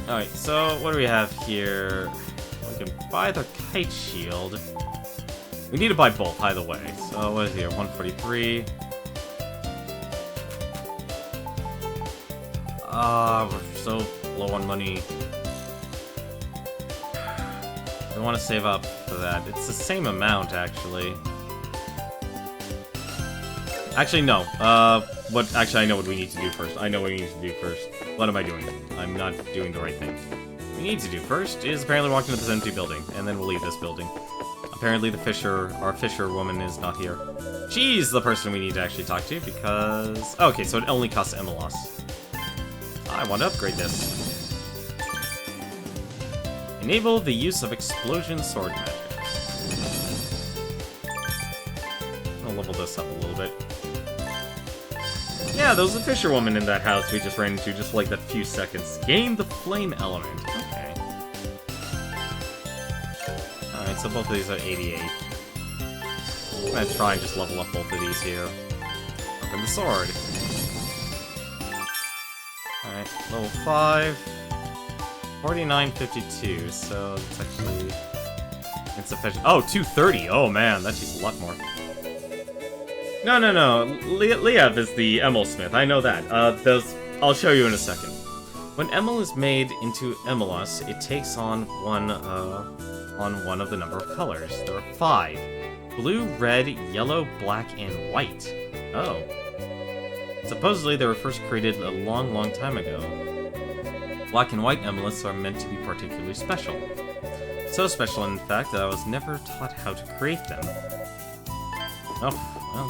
S1: Alright, so what do we have here? We can buy the kite shield. We need to buy both, either way. So what is here? 143. We're so low on money. I want to save up for that. It's the same amount, actually. Actually, no. Actually, I know what we need to do first. What am I doing? I'm not doing the right thing. What we need to do first is apparently walk into this empty building, and then we'll leave this building. Apparently our fisher woman is not here. She's the person we need to actually talk to, because... Okay, so it only costs Emelos. I want to upgrade this. Enable the use of explosion sword magic. I'll level this up a little bit. Yeah, there was a fisherwoman in that house we just ran into just for like that few seconds. Gain the flame element. Okay. 88, so both of these are 88. I'm gonna try and just level up both of these here. Open the sword. Alright, level 5. 49.52, so it's actually insufficient. Oh, 230! Oh man, that's just a lot more. No. Liev is the Emil Smith, I know that. I'll show you in a second. When Emil is made into Emilos, it takes on one of the number of colors. There are 5. Blue, red, yellow, black, and white. Oh. Supposedly they were first created a long time ago. Black and white Emilos are meant to be particularly special. So special, in fact, that I was never taught how to create them. Oh, well.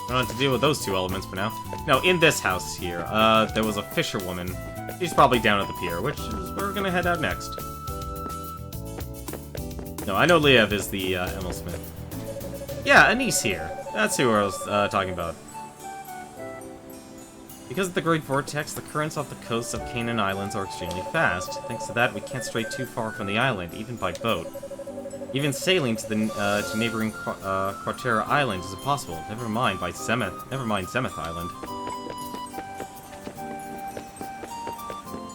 S1: I don't have to deal with those 2 elements for now. No, in this house here, there was a fisherwoman. She's probably down at the pier, which is where we're gonna head out next. No, I know Liev is the Emil Smith. Yeah, Anise here. That's who I was talking about. Because of the Great Vortex, the currents off the coasts of Canaan Islands are extremely fast. Thanks to that, we can't stray too far from the island, even by boat. Even sailing to the neighboring Quartera Island is impossible. Never mind Zemeth Island.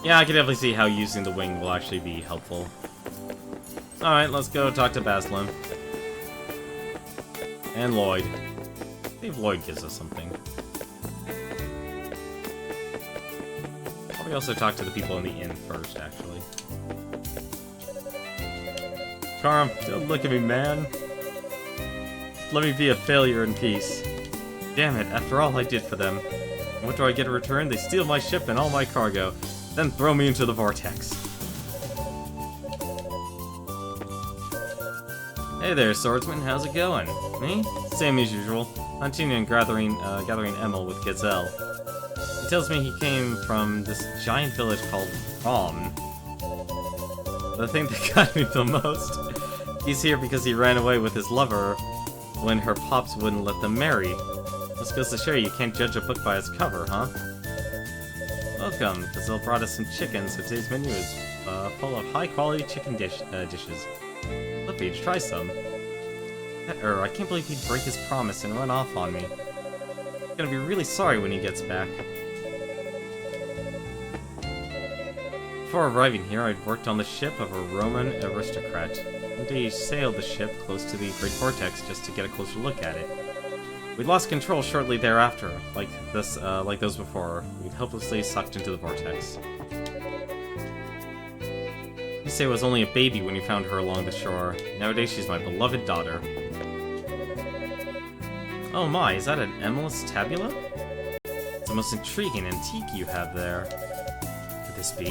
S1: Yeah, I can definitely see how using the wing will actually be helpful. Alright, let's go talk to Baslim. And Lloyd. See if Lloyd gives us something. Probably also talk to the people in the inn first, actually. Charm, don't look at me, man. Let me be a failure in peace. Damn it, after all I did for them. What do I get in return? They steal my ship and all my cargo, then throw me into the vortex. Hey there, swordsman, how's it going? Me? Same as usual. Hunting and gathering Emil with Gazelle. He tells me he came from this giant village called Rom. The thing that got me the most, he's here because he ran away with his lover when her pops wouldn't let them marry. This goes to show you can't judge a book by its cover, huh? Welcome. Gazelle brought us some chicken, so today's menu is full of high-quality chicken dishes. Let me try some. I can't believe he'd break his promise and run off on me. He's gonna be really sorry when he gets back. Before arriving here, I'd worked on the ship of a Roman aristocrat. One day he sailed the ship close to the Great Vortex just to get a closer look at it. We'd lost control shortly thereafter, like those before. We'd helplessly sucked into the vortex. You say was only a baby when you found her along the shore. Nowadays she's my beloved daughter. Oh my, is that an Emilis tabula? It's the most intriguing antique you have there. Could this be?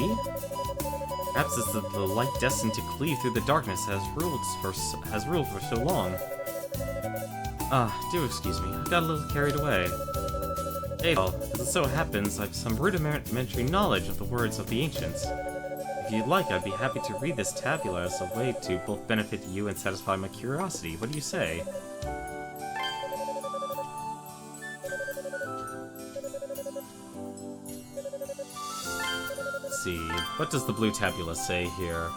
S1: Perhaps it's the light destined to cleave through the darkness has ruled for so long. Do excuse me, I got a little carried away. Hey, well, as it so happens, I've some rudimentary knowledge of the words of the ancients. If you'd like, I'd be happy to read this tabula as a way to both benefit you and satisfy my curiosity. What do you say? Let's see, what does the blue tabula say here?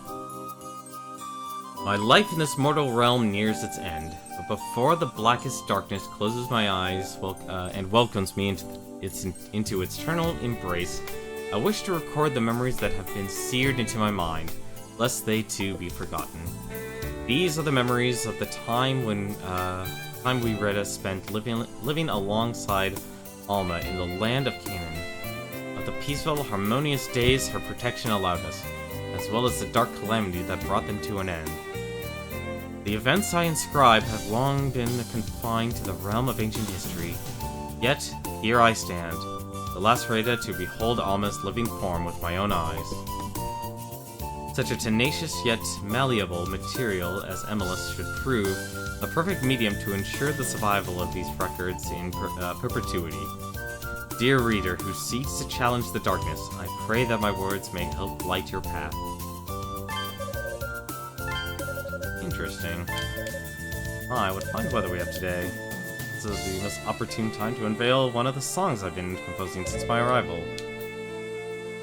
S1: My life in this mortal realm nears its end, but before the blackest darkness closes my eyes and welcomes me into its eternal embrace, I wish to record the memories that have been seared into my mind, lest they too be forgotten. These are the memories of the time when we Reda spent living alongside Alma in the land of Canaan. Of the peaceful, harmonious days her protection allowed us, as well as the dark calamity that brought them to an end. The events I inscribe have long been confined to the realm of ancient history, yet here I stand, the last Reda to behold Alma's living form with my own eyes. Such a tenacious yet malleable material as Emilis should prove the perfect medium to ensure the survival of these records in perpetuity. Dear reader who seeks to challenge the darkness, I pray that my words may help light your path. Interesting. What fine weather we have today. This is the most opportune time to unveil one of the songs I've been composing since my arrival.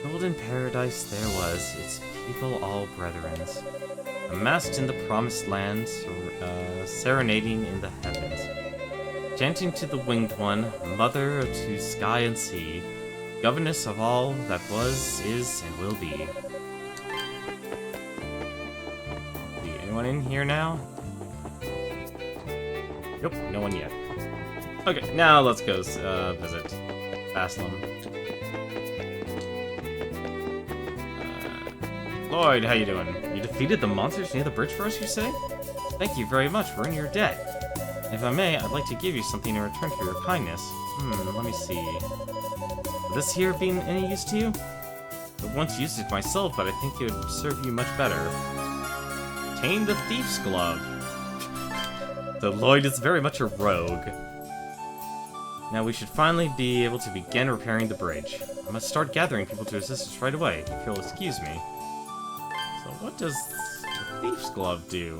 S1: Golden paradise there was, its people all brethrens.
S2: Amassed in the promised land, serenading in the heavens. Chanting to the Winged One, Mother to sky and sea, governess of all that was, is, and will be. Anyone in here now? Nope, no one yet. Okay, now let's go visit Aslam. Lloyd, how you doing? You defeated the monsters near the bridge for us, you say? Thank you very much, we're in your debt. If I may, I'd like to give you something in return for your kindness. Let me see. Would this here be any use to you? I once used it myself, but I think it would serve you much better. Obtain the Thief's Glove. So Lloyd is very much a rogue. Now we should finally be able to begin repairing the bridge. I must start gathering people to assist us right away, if you'll excuse me. So what does the Thief's Glove do?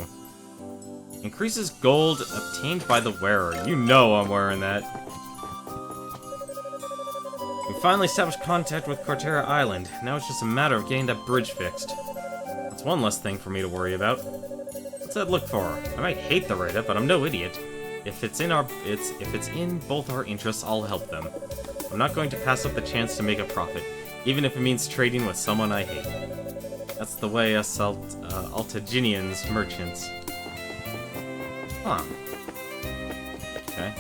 S2: Increases gold obtained by the wearer. You know I'm wearing that. We finally established contact with Cortera Island. Now it's just a matter of getting that bridge fixed. That's one less thing for me to worry about. What's that look for? I might hate the Rita, but I'm no idiot. If it's in both our interests, I'll help them. I'm not going to pass up the chance to make a profit, even if it means trading with someone I hate. That's the way us Altaginians merchants. Huh. Okay.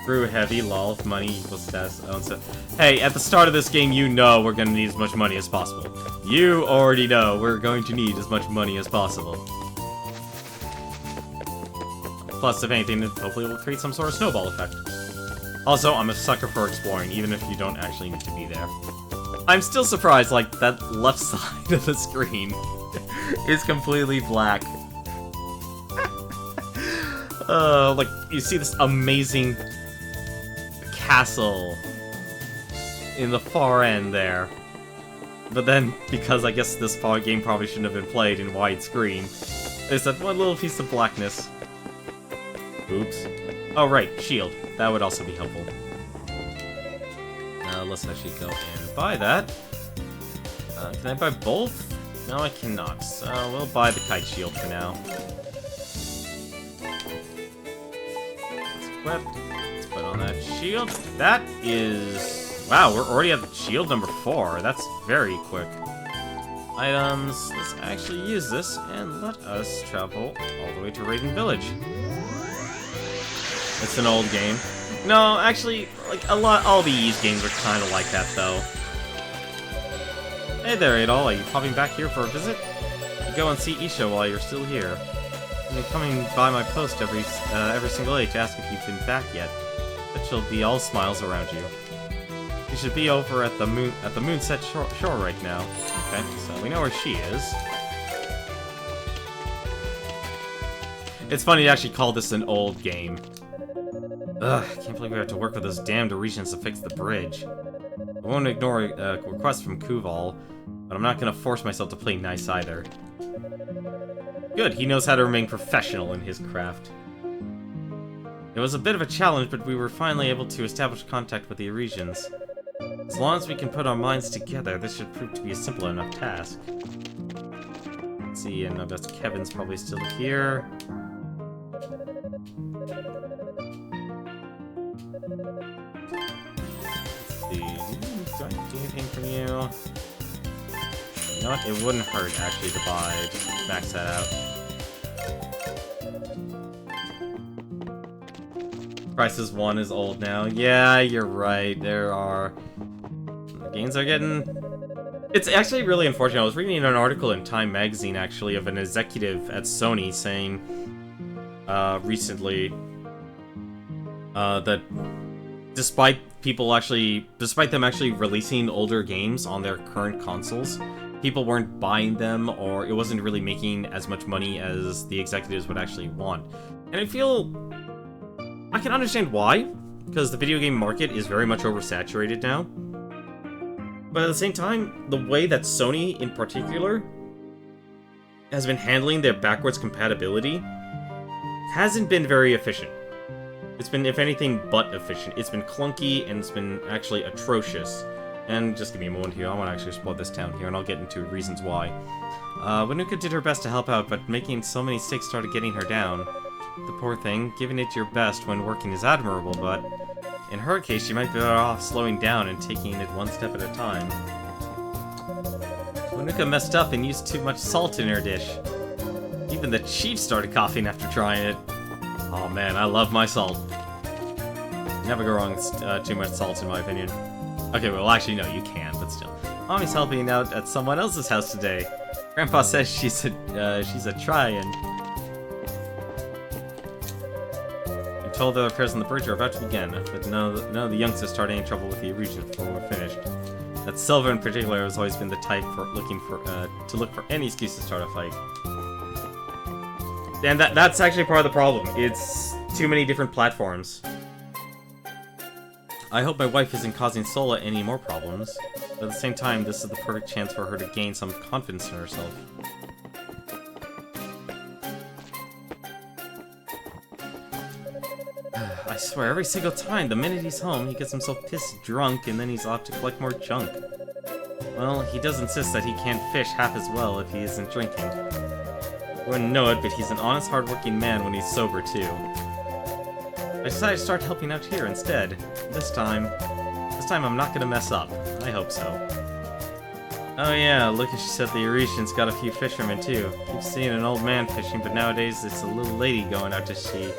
S2: Brew heavy, lol, money equals status. Oh, so, hey, at the start of this game, you know we're gonna need as much money as possible. You already know we're going to need as much money as possible. Plus, if anything, hopefully it will create some sort of snowball effect. Also, I'm a sucker for exploring, even if you don't actually need to be there. I'm still surprised, like, that left side of the screen is completely black. Like, you see this amazing castle in the far end there. But then, because I guess this game probably shouldn't have been played in widescreen, there's that one little piece of blackness. Oops. Oh, right, shield. That would also be helpful. Let's actually go and buy that. Can I buy both? No, I cannot. So we'll buy the kite shield for now. Let's equip. Let's put on that shield. That is... Wow, we're already at shield number 4. That's very quick. Items. Let's actually use this and let us travel all the way to Raiden Village. It's an old game. No, actually, like, all the Ys games are kind of like that, though. Hey there, Adol, are you popping back here for a visit? You go and see Isha while you're still here. You're coming by my post every single day to ask if you've been back yet. But she'll be all smiles around you. You should be over at the Moonset shore right now. Okay, so we know where she is. It's funny to actually call this an old game. Ugh, I can't believe we have to work with those damned regions to fix the bridge. I won't ignore a request from Kuval, but I'm not gonna force myself to play nice either. Good, he knows how to remain professional in his craft. It was a bit of a challenge, but we were finally able to establish contact with the regions. As long as we can put our minds together, this should prove to be a simple enough task. Let's see, and I guess Kevin's probably still here. Do I do anything from you? You know what? It wouldn't hurt actually to max that out. Crisis 1 is old now. Yeah, you're right. There are... The games are getting... It's actually really unfortunate. I was reading an article in Time magazine, actually, of an executive at Sony saying recently that despite them actually releasing older games on their current consoles, people weren't buying them, or it wasn't really making as much money as the executives would actually want. And I can understand why, because the video game market is very much oversaturated now. But at the same time, the way that Sony, in particular, has been handling their backwards compatibility hasn't been very efficient. It's been, if anything, but efficient. It's been clunky, and it's been actually atrocious. And just give me a moment here, I want to actually explore this town here, and I'll get into reasons why. Wanuka did her best to help out, but making so many mistakes started getting her down. The poor thing, giving it your best when working is admirable, but in her case, you might be better off slowing down and taking it one step at a time. Wanuka messed up and used too much salt in her dish. Even the chief started coughing after trying it. Oh man, I love my salt. Never go wrong with too much salt, in my opinion. Okay, well, actually, no, you can, but still. Mommy's helping out at someone else's house today. Grandpa says she's a try-in. I'm told the repairs on the bridge are about to begin, but none of the youngsters start any trouble with the region before we're finished. That Silver in particular has always been the type for to look for any excuse to start a fight. And that's actually part of the problem. It's too many different platforms. I hope my wife isn't causing Sola any more problems, but at the same time, this is the perfect chance for her to gain some confidence in herself. I swear, every single time, the minute he's home, he gets himself pissed drunk, and then he's off to collect more junk. Well, he does insist that he can't fish half as well if he isn't drinking. You wouldn't know it, but he's an honest, hard-working man when he's sober, too. I decided to start helping out here instead. This time I'm not gonna mess up. I hope so. Oh yeah, look, she said the Eurasian's got a few fishermen too. Keep seeing an old man fishing, but nowadays it's a little lady going out to sea.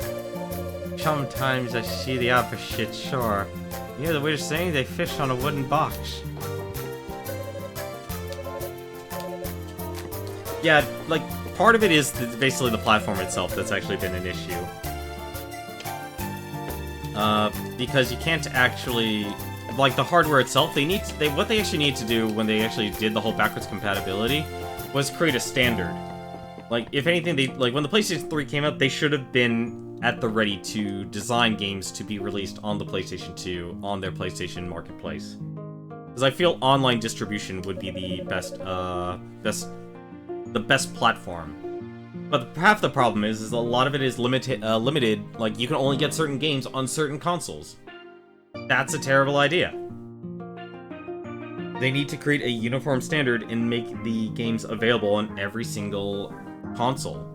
S2: Sometimes I see the opposite shore. You hear the waiter saying they fish on a wooden box. Yeah, like, part of it is basically the platform itself that's actually been an issue. Because you can't actually, like, the hardware itself, what they actually need to do when they actually did the whole backwards compatibility was create a standard. Like, if anything, when the PlayStation 3 came out, they should have been at the ready to design games to be released on the PlayStation 2 on their PlayStation Marketplace. Because I feel online distribution would be the best platform. But half the problem is a lot of it is limited, like, you can only get certain games on certain consoles. That's a terrible idea. They need to create a uniform standard and make the games available on every single console.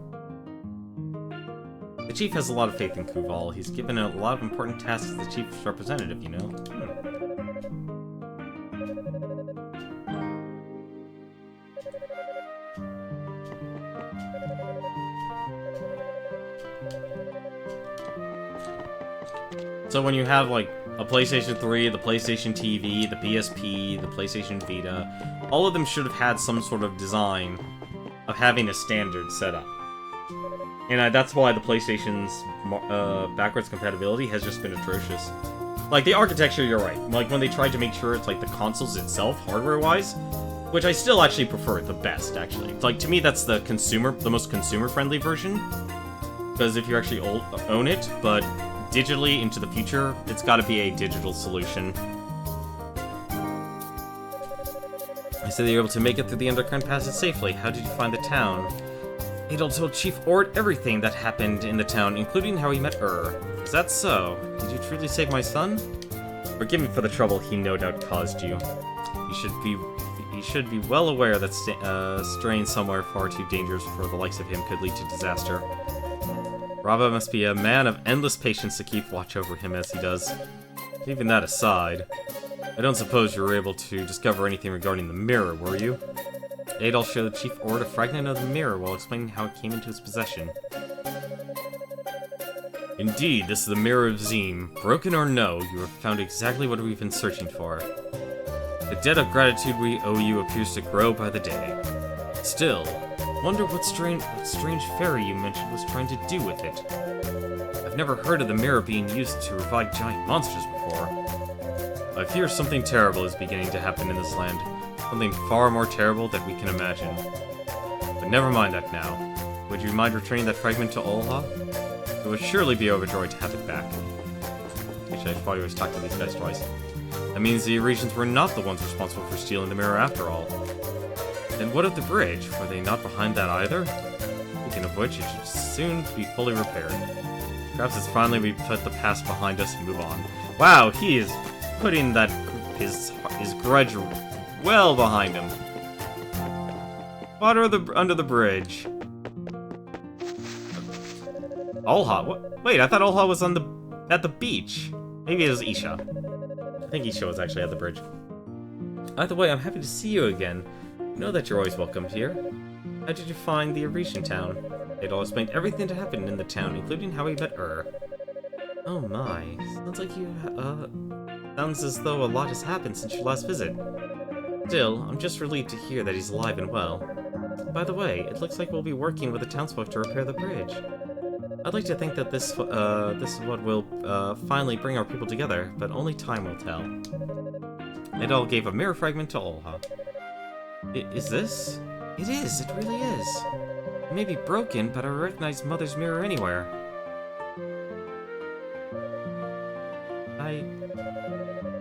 S2: The chief has a lot of faith in Kuval. He's given a lot of important tasks as the chief's representative, you know? So when you have, like, a PlayStation 3, the PlayStation TV, the PSP, the PlayStation Vita, all of them should have had some sort of design of having a standard set up. And that's why the PlayStation's backwards compatibility has just been atrocious. Like, the architecture, you're right. Like, when they tried to make sure it's, like, the consoles itself, hardware-wise, which I still actually prefer the best, actually. Like, to me, that's the most consumer-friendly version. Because if you actually own it, but digitally into the future, it's got to be a digital solution. I said that you're able to make it through the underground passage safely. How did you find the town? Adol told Chief Ord everything that happened in the town, including how he met Is that so? Did you truly save my son? Forgive me for the trouble he no doubt caused you. You should be well aware that straying somewhere far too dangerous for the likes of him could lead to disaster. Rava must be a man of endless patience to keep watch over him as he does. Leaving that aside, I don't suppose you were able to discover anything regarding the mirror, were you? Adol showed Chief Ord a fragment of the mirror while explaining how it came into his possession. Indeed, this is the Mirror of Zim. Broken or no, you have found exactly what we've been searching for. The debt of gratitude we owe you appears to grow by the day. Still, wonder what strange fairy you mentioned was trying to do with it. I've never heard of the mirror being used to revive giant monsters before. I fear something terrible is beginning to happen in this land. Something far more terrible than we can imagine. But never mind that now. Would you mind returning that fragment to Olha? It would surely be overjoyed to have it back. Actually, I should probably always talk to these guys twice. That means the Eurasians were not the ones responsible for stealing the mirror after all. Then what of the bridge? Were they not behind that either? Speaking of which, it should soon be fully repaired. Perhaps it's finally we put the past behind us and move on. Wow, he is putting that his grudge well behind him. Water under the bridge. Olha, what? Wait, I thought Olha was at the beach. Maybe it was Isha. I think Isha was actually at the bridge. Either way, I'm happy to see you again. You know that you're always welcome here. How did you find the Arisian town? It all explained everything that happened in the town, including how he met Oh my, sounds as though a lot has happened since your last visit. Still, I'm just relieved to hear that he's alive and well. By the way, it looks like we'll be working with the townsfolk to repair the bridge. I'd like to think that this is what will finally bring our people together, but only time will tell. It all gave a mirror fragment to Olha. Is this? It is, it really is. It may be broken, but I recognize Mother's mirror anywhere.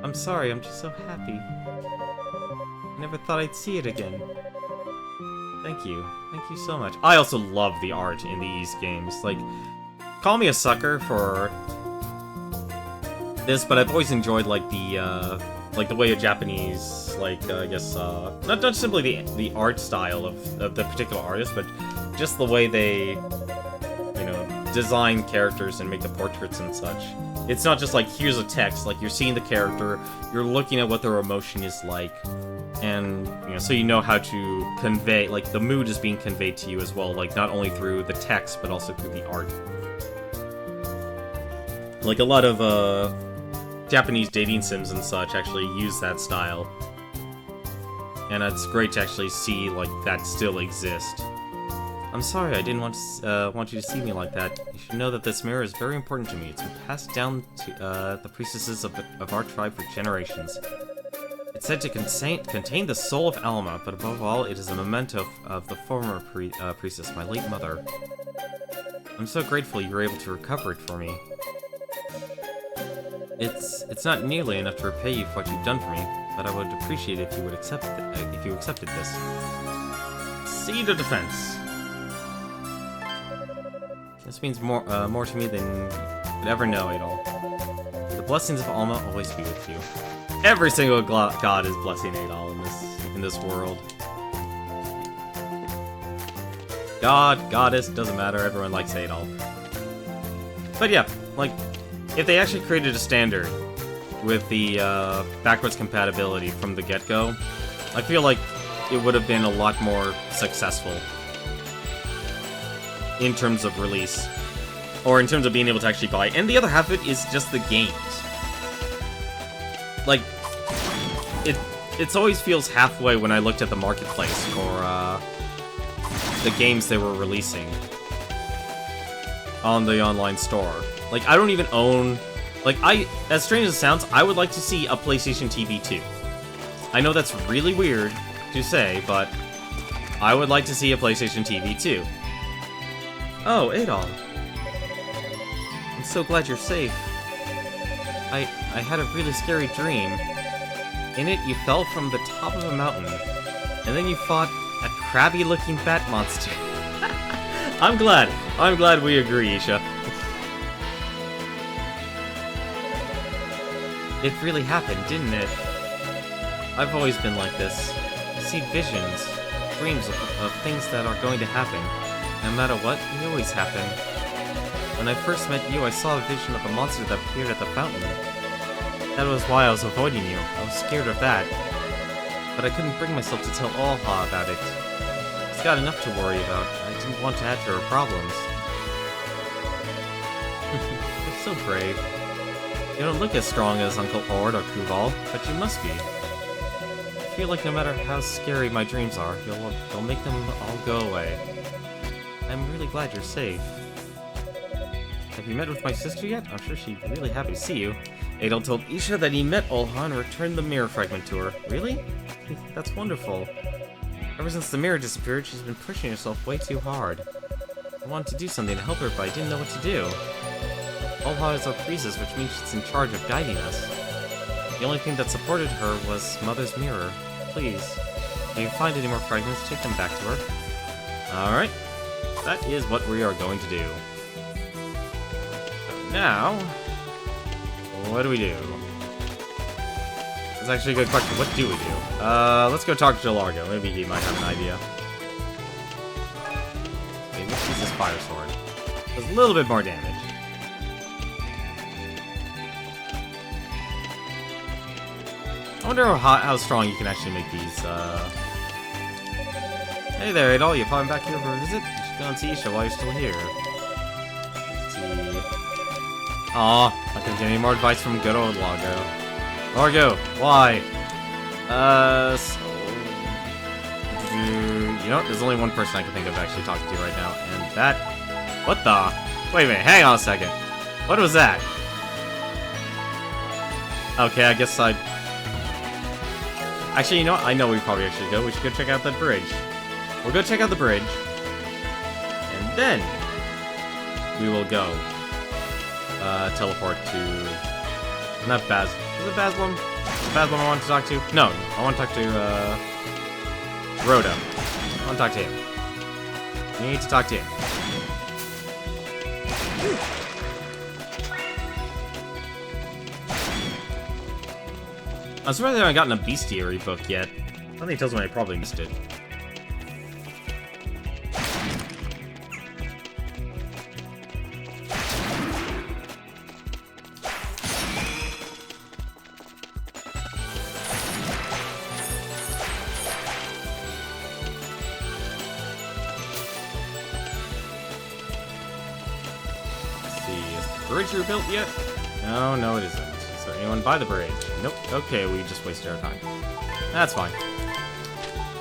S2: I'm sorry, I'm just so happy. I never thought I'd see it again. Thank you so much. I also love the art in these games. Like, call me a sucker for this, but I've always enjoyed like the way a Japanese, like I guess not simply the art style of the particular artist, but just the way they, you know, design characters and make the portraits and such. It's not just like, here's a text, like you're seeing the character, you're looking at what their emotion is like, and, you know, so you know how to convey, like, the mood is being conveyed to you as well, like, not only through the text, but also through the art. Like, a lot of, Japanese dating sims and such actually use that style. And it's great to actually see, like, that still exist. I'm sorry, I didn't want you to see me like that. You should know that this mirror is very important to me. It's been passed down to the priestesses of our tribe for generations. It's said to contain the soul of Alma, but above all, it is a memento of the former priestess, my late mother. I'm so grateful you were able to recover it for me. It's not nearly enough to repay you for what you've done for me, but I would appreciate it if you would accepted this. Seed of Defense. This means more to me than you could ever know, Adol. The blessings of Alma always be with you. Every single god is blessing Adol in this world. God, goddess, doesn't matter, everyone likes Adol. But yeah, like, if they actually created a standard with the backwards compatibility from the get-go, I feel like it would have been a lot more successful in terms of release, or in terms of being able to actually buy. And the other half of it is just the games. Like, it always feels halfway when I looked at the marketplace for the games they were releasing on the online store. Like, I don't even own... Like, as strange as it sounds, I would like to see a PlayStation TV 2. I know that's really weird to say, but I would like to see a PlayStation TV 2. Oh, Adol. I'm so glad you're safe. I had a really scary dream. In it, you fell from the top of a mountain, and then you fought a crabby-looking bat monster. I'm glad we agree, Isha. It really happened, didn't it? I've always been like this. I see visions, dreams of things that are going to happen. No matter what, they always happen. When I first met you, I saw a vision of a monster that appeared at the fountain. That was why I was avoiding you. I was scared of that. But I couldn't bring myself to tell Olha about it. She's got enough to worry about. I didn't want to add to her problems. You're so brave. You don't look as strong as Uncle Ord or Kuval, but you must be. I feel like no matter how scary my dreams are, you'll make them all go away. I'm really glad you're safe. Have you met with my sister yet? I'm sure she'd be really happy to see you. Adol told Isha that he met Olha and returned the mirror fragment to her. Really? That's wonderful. Ever since the mirror disappeared, she's been pushing herself way too hard. I wanted to do something to help her, but I didn't know what to do. Olha is our priestess, which means she's in charge of guiding us. The only thing that supported her was Mother's mirror. Please, if you find any more fragments, take them back to her. Alright. That is what we are going to do. So now, what do we do?
S1: That's actually a good question. What do we do? Let's go talk to Largo. Maybe he might have an idea. Okay, let's use this fire sword. Does a little bit more damage. I wonder how strong you can actually make these, Hey there, Adol, you popping back here for a visit? You should go and see Isha while you're still here. Let's see... Aw, not gonna get any more advice from good old Largo. Largo, why? So... You know what? There's only one person I can think of actually talking to right now, and that... What the? Wait a minute, hang on a second. What was that? Okay, I guess I... Actually, you know what? I know we probably should go. We should go check out that bridge. We'll go check out the bridge. And then... we will go... teleport to... Not Baz... Is it Baslam? Baslam I want to talk to? No, I want to talk to, Rhoda. I want to talk to him. We need to talk to him. I'm surprised I haven't gotten a bestiary book yet. Something tells me I probably missed it. Bridge rebuilt yet? No, no it isn't. Is there anyone by the bridge? Nope. Okay, we just wasted our time. That's fine.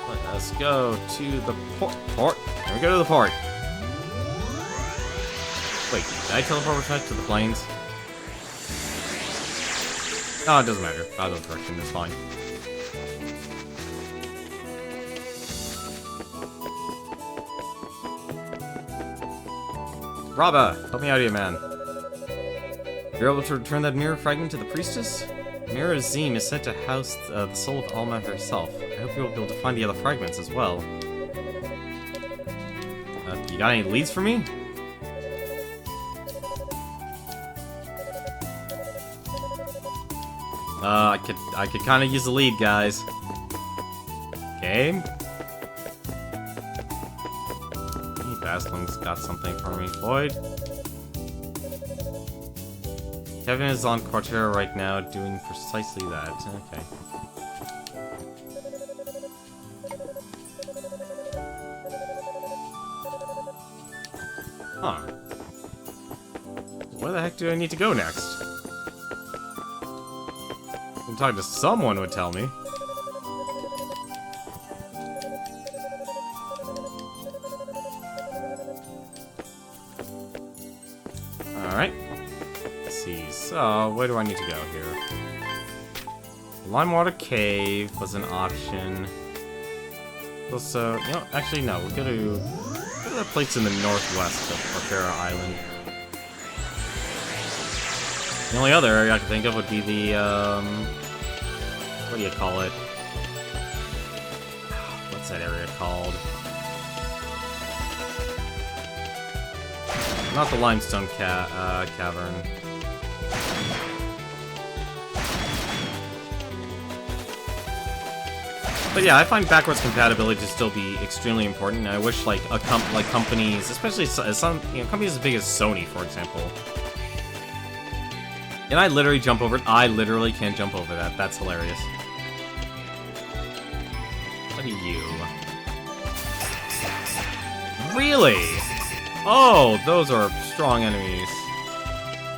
S1: Let us go to the port. Here we go to the port. Wait, did I teleport back to the plains? Oh, it doesn't matter. Either direction is fine. Rabba, help me out here, man. You're able to return that mirror fragment to the priestess? Mirror Zim is said to house the soul of Alma herself. I hope you'll be able to find the other fragments as well. You got any leads for me? I could kind of use a lead, guys. Okay. Baslam's got something for me. Floyd. Kevin is on Quartera right now, doing precisely that. Okay. Huh. Where the heck do I need to go next? I'm talking to someone would tell me. Alright. So, where do I need to go here? Limewater Cave was an option. Also, you know, actually no, we'll go to that place in the northwest of Porpera Island. The only other area I can think of would be the, what do you call it? What's that area called? Not the Limestone Cavern. But yeah, I find backwards compatibility to still be extremely important. And I wish like companies, especially some companies as big as Sony, for example. And I literally jump over it. I literally can't jump over that. That's hilarious. What are you? Really? Oh, those are strong enemies.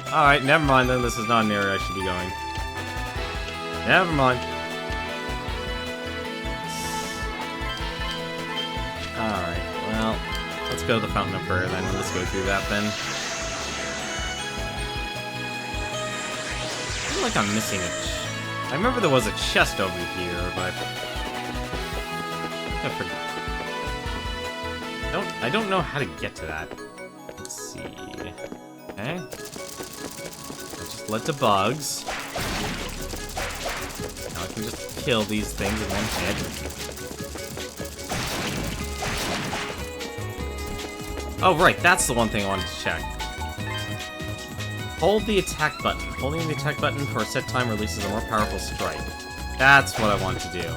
S1: Alright, never mind then. This is not an area I should be going. Never mind. Alright, well, let's go to the Fountain of Prayer then. Let's go through that then. I feel like I'm missing I remember there was a chest over here, but I don't know how to get to that. Let's see. Okay. Just let the bugs. Now I can just kill these things in one hit. Oh, right, that's the one thing I wanted to check. Hold the attack button. Holding the attack button for a set time releases a more powerful strike.
S2: That's what I want to do.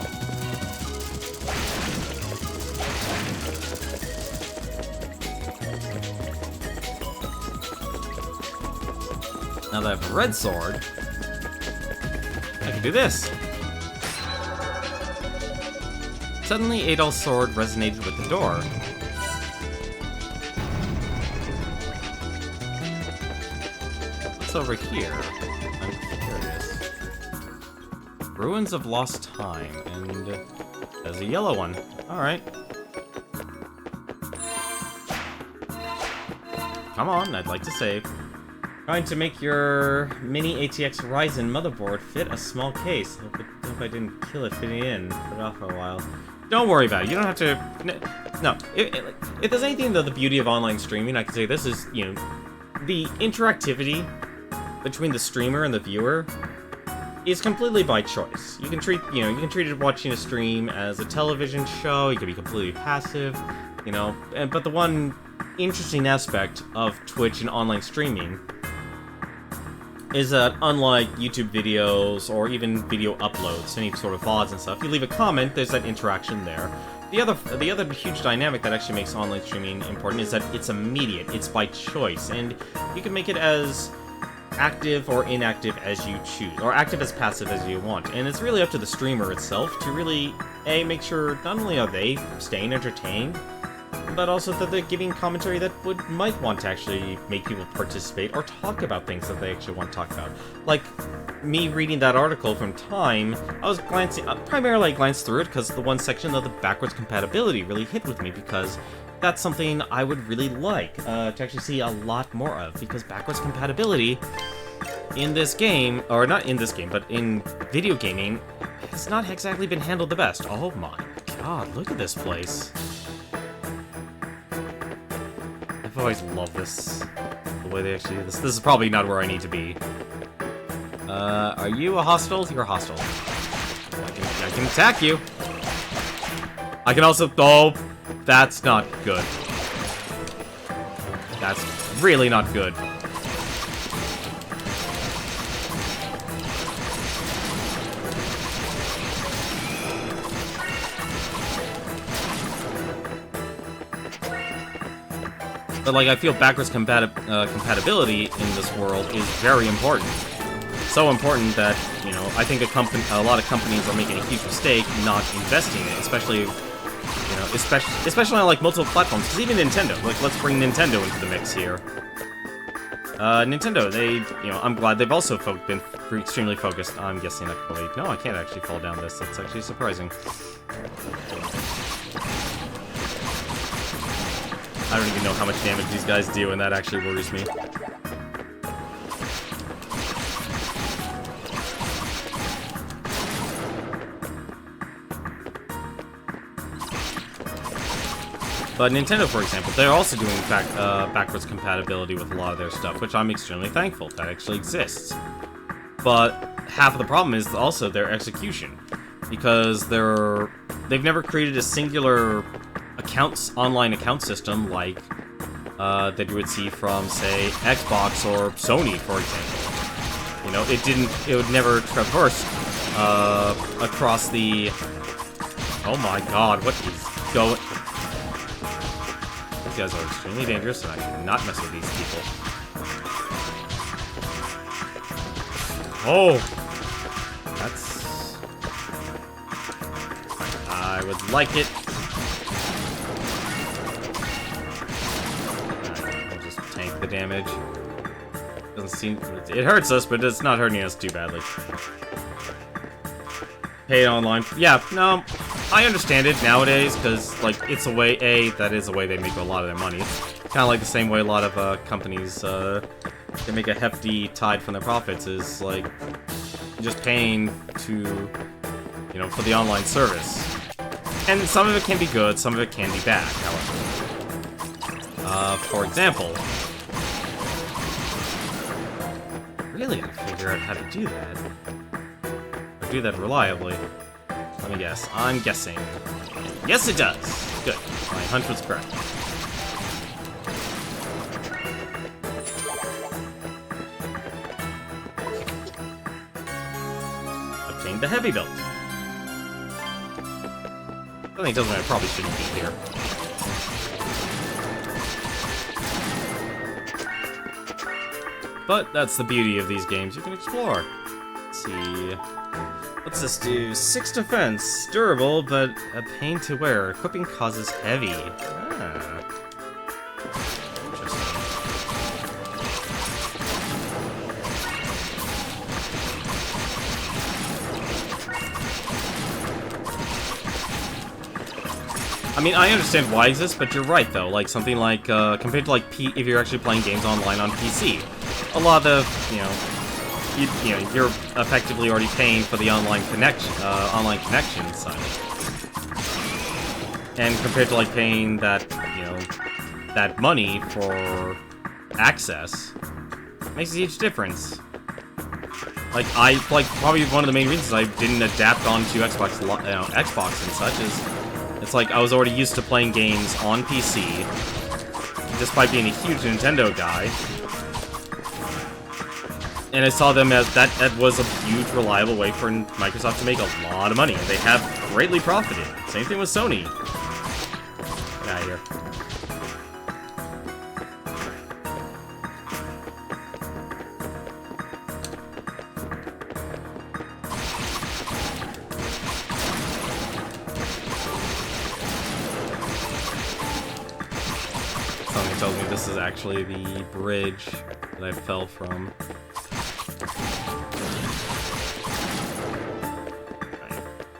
S2: Now that I have a red sword, I can do this. Suddenly, Adol's sword resonated with the door. What's over here? I'm curious. Ruins of Lost Time, and there's a yellow one. Alright. Come on, I'd like to save. Trying to make your mini ATX Ryzen motherboard fit a small case. Hope I didn't kill it fitting in. Put it off for a while. Don't worry about it. You don't have to... No. If there's anything, though, the beauty of online streaming, I can say this is, you know, the interactivity between the streamer and the viewer is completely by choice. You can treat it watching a stream as a television show. You can be completely passive, you know. But the one interesting aspect of Twitch and online streaming is that unlike YouTube videos or even video uploads, any sort of VODs and stuff, you leave a comment, there's that interaction there. The other huge dynamic that actually makes online streaming important is that it's immediate, it's by choice, and you can make it as active or inactive as you choose, or active as passive as you want. And it's really up to the streamer itself to really, make sure not only are they staying entertained, but also that they're giving commentary that might want to actually make people participate or talk about things that they actually want to talk about. Like me reading that article from Time, I was primarily glanced through it because the one section of the backwards compatibility really hit with me, because that's something I would really like to actually see a lot more of, because backwards compatibility in this game, or not in this game, but in video gaming, has not exactly been handled the best. Oh my god, look at this place. I've always loved this, the way they actually do this. This is probably not where I need to be. Are you a hostile? You're a hostile. I can attack you. I can also... Oh, that's not good. That's really not good. But, like, I feel backwards compatibility in this world is very important. So important that, you know, I think a lot of companies are making a huge mistake not investing in it, especially, you know, especially on, like, multiple platforms. Because even Nintendo, like, let's bring Nintendo into the mix here. Nintendo, they, you know, I'm glad they've also been extremely focused. I'm guessing I can probably... No, I can't actually fall down this. That's actually surprising. I don't even know how much damage these guys do, and that actually worries me. But Nintendo, for example, they're also doing backwards compatibility with a lot of their stuff, which I'm extremely thankful that actually exists. But half of the problem is also their execution, because they've never created a singular online account system like that you would see from, say, Xbox or Sony, for example. You know, it would never traverse across the... Oh my god, what is going... These guys are extremely dangerous, and I cannot mess with these people. Oh! That's... I would like it. I'll just tank the damage. Doesn't seem... It hurts us, but it's not hurting us too badly. Pay online. Yeah, no... I understand it nowadays, because, like, it's a way, that is a way they make a lot of their money. It's kind of like the same way a lot of companies, they make a hefty tide from their profits, is, like, just paying to, you know, for the online service. And some of it can be good, some of it can be bad, however. For example... Really gotta figure out how to do that. Or do that reliably. Let me guess. I'm guessing. Yes, it does! Good. My hunch was correct. Obtained the heavy belt.
S1: Something tells me I probably shouldn't be here. But that's the beauty of these games. You can explore. Let's see. What's this do? 6 defense. Durable, but a pain to wear. Equipping causes heavy. Ah. Interesting. I mean, I understand why it exists, but you're right, though. Like, something like, compared to, like, if you're actually playing games online on PC. A lot of the, you're effectively already paying for the online connection side. And compared to, like, paying that, that money for access, makes a huge difference. Like, probably one of the main reasons I didn't adapt onto Xbox and such is, it's like I was already used to playing games on PC, despite being a huge Nintendo guy. And I saw them as that was a huge, reliable way for Microsoft to make a lot of money, and they have greatly profited. Same thing with Sony. Get out of here. Something tells me this is actually the bridge that I fell from.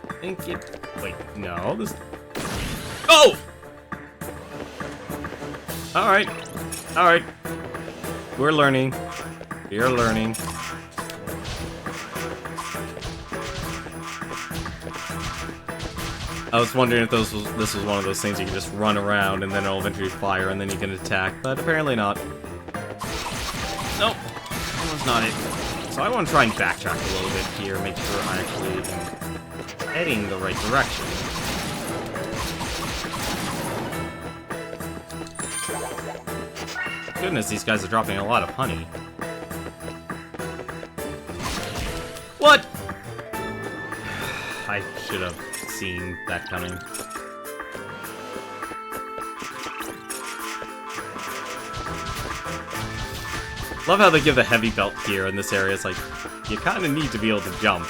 S1: I think it... Wait, no, this... Oh! Alright. Alright. We're learning. We're learning. I was wondering if this was one of those things you can just run around and then it'll eventually fire and then you can attack, but apparently not. Nope. That was not it. So I want to try and backtrack a little bit here, make sure I actually am heading the right direction. Goodness, these guys are dropping a lot of honey. What? I should have seen that coming. Love how they give the heavy belt here in this area. It's like, you kind of need to be able to jump.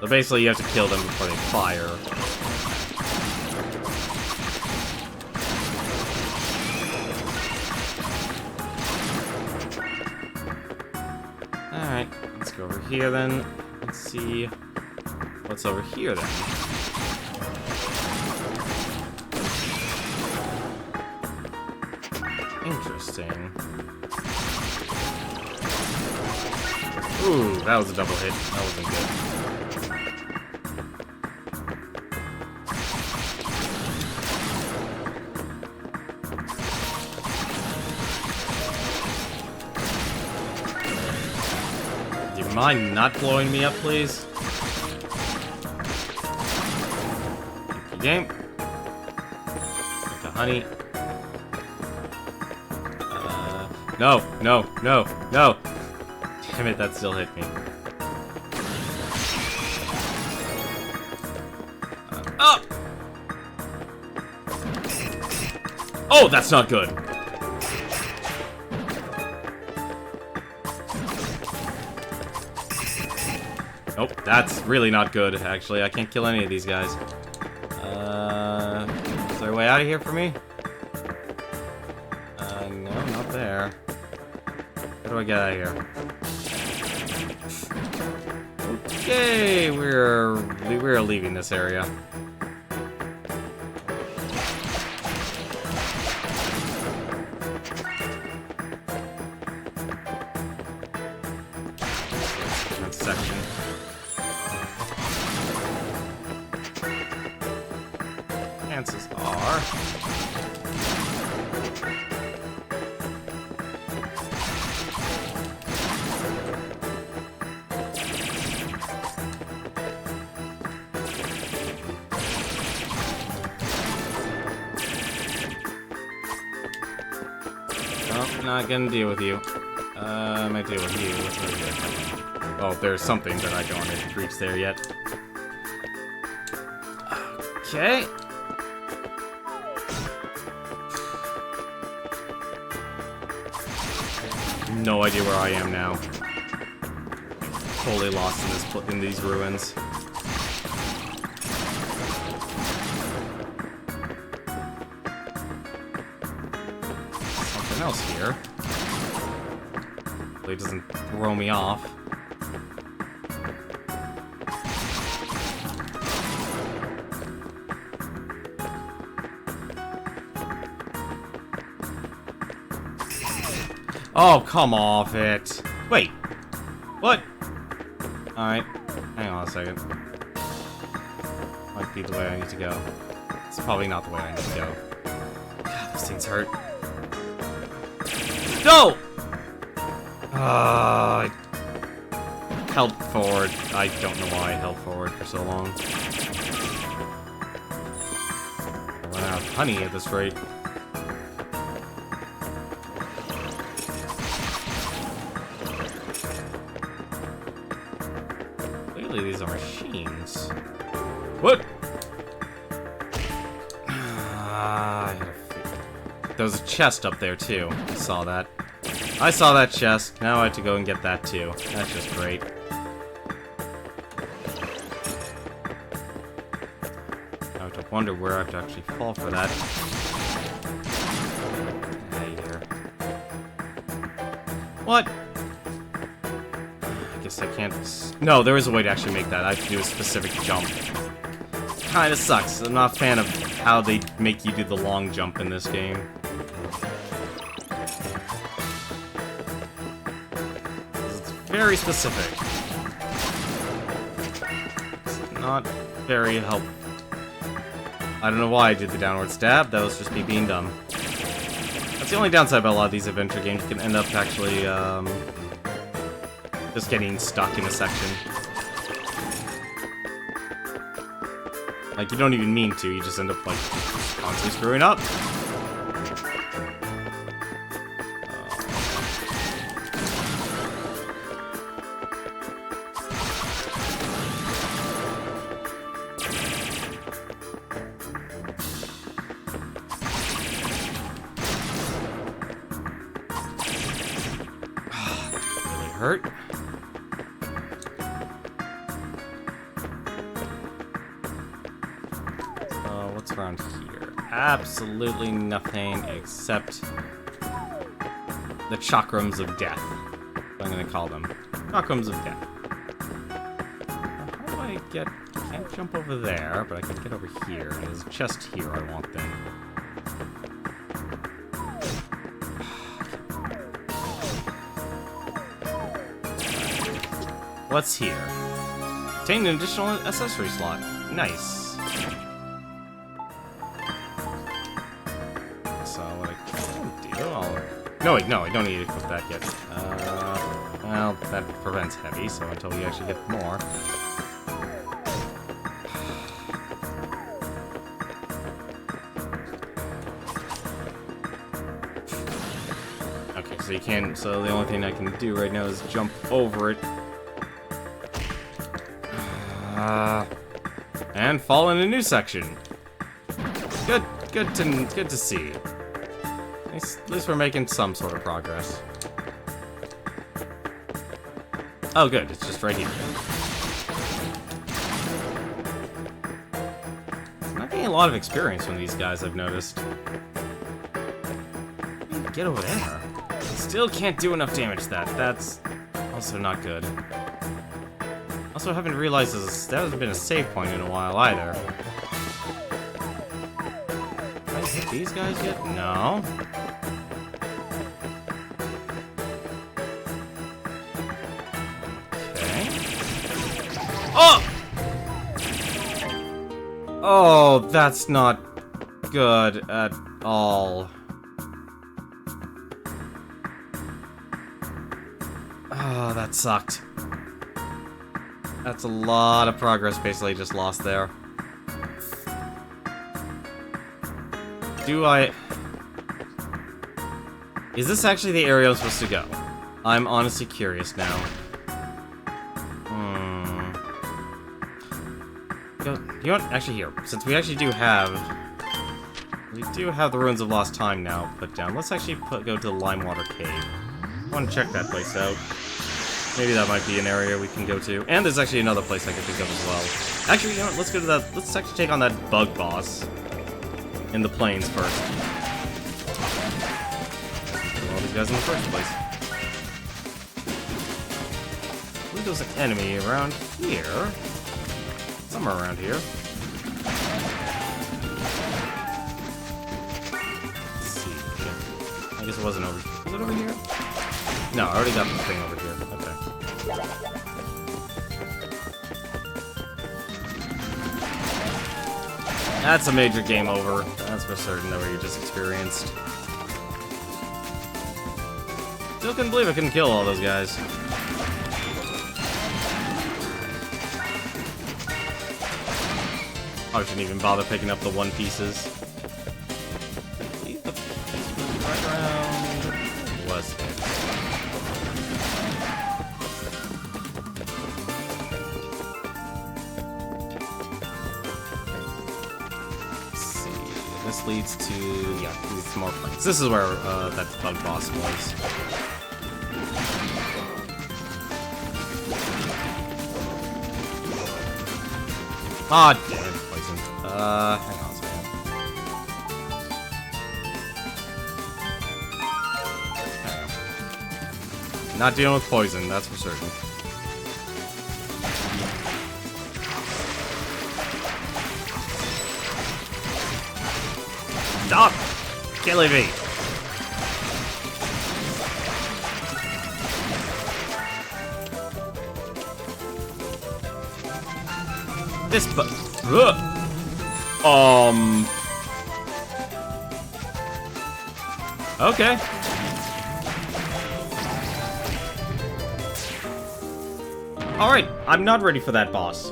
S1: So basically, you have to kill them before they fire. Alright, let's go over here then. Let's see what's over here then. Interesting. Ooh, that was a double hit. That wasn't good. Do you mind not blowing me up, please? Thank you, game. Like a honey. No, no, no, no! Damn it, that still hit me. Oh! Oh, that's not good! Nope, that's really not good, actually. I can't kill any of these guys. Is there a way out of here for me? No, not there. How do I get out of here? Okay, we're leaving this area. Different section. Chances are. Not gonna deal with you. I might deal with you. Oh, there's something that I don't want to reach there yet. Okay. No idea where I am now. Totally lost in these ruins. Something else here. Hopefully it doesn't throw me off. Oh, come off it. Wait. What? Alright. Hang on a second. Might be the way I need to go. It's probably not the way I need to go. God, those things hurt. No! I held forward. I don't know why I held forward for so long. I'll run out of honey at this rate. These are machines. What? There was a chest up there too. I saw that. I saw that chest. Now I have to go and get that too. That's just great. I have to wonder where I have to actually fall for that. Here. What? I can't... No, there is a way to actually make that. I have to do a specific jump. Kinda sucks. I'm not a fan of how they make you do the long jump in this game. It's very specific. It's not very helpful. I don't know why I did the downward stab. That was just me being dumb. That's the only downside about a lot of these adventure games. You can end up actually, just getting stuck in a section. Like, you don't even mean to, you just end up, like, constantly screwing up. Really hurt. What's around here? Absolutely nothing except the chakrams of death. I'm gonna call them chakrams of death. How do I get? I can't jump over there, but I can get over here. There's a chest here. I want them. What's here? Obtain an additional accessory slot. Nice. No, wait, no, I don't need to equip that yet. Well, that prevents heavy, so until we actually get more. Okay, so you can, so the only thing I can do right now is jump over it. And fall in a new section. Good to see. At least we're making some sort of progress. Oh, good. It's just right here. I'm not getting a lot of experience from these guys, I've noticed. Get over there. Still can't do enough damage to that. That's also not good. Also, haven't realized that hasn't been a save point in a while either. Have I hit these guys yet? No. Oh! Oh, that's not good at all. Oh, that sucked. That's a lot of progress basically just lost there. Is this actually the area I'm supposed to go? I'm honestly curious now.
S2: go... You know what? Actually, here. Since we actually do have... We do have the Ruins of Lost Time now put down. Let's actually go to the Limewater Cave. I want to check that place out. Maybe that might be an area we can go to. And there's actually another place I could think of as well. Actually, you know what? Let's go to that... Let's actually take on that bug boss in the plains first. Kill all these guys in the first place. I believe there's an enemy around here. Somewhere around here. Let's see. I guess it wasn't over here. Was it over here? No, I already got the thing over here. Okay. That's a major game over. That's for certain that we just experienced. Still couldn't believe I couldn't kill all those guys. I shouldn't even bother picking up the one pieces. Right around... Was it? Let's see. This leads to... Yeah, leads to more planes. This is where that bug boss was. Ah, damn it. Hang on a second. Hang on. Not dealing with poison, that's for certain. Stop! Killing me! This Okay. Alright, I'm not ready for that boss.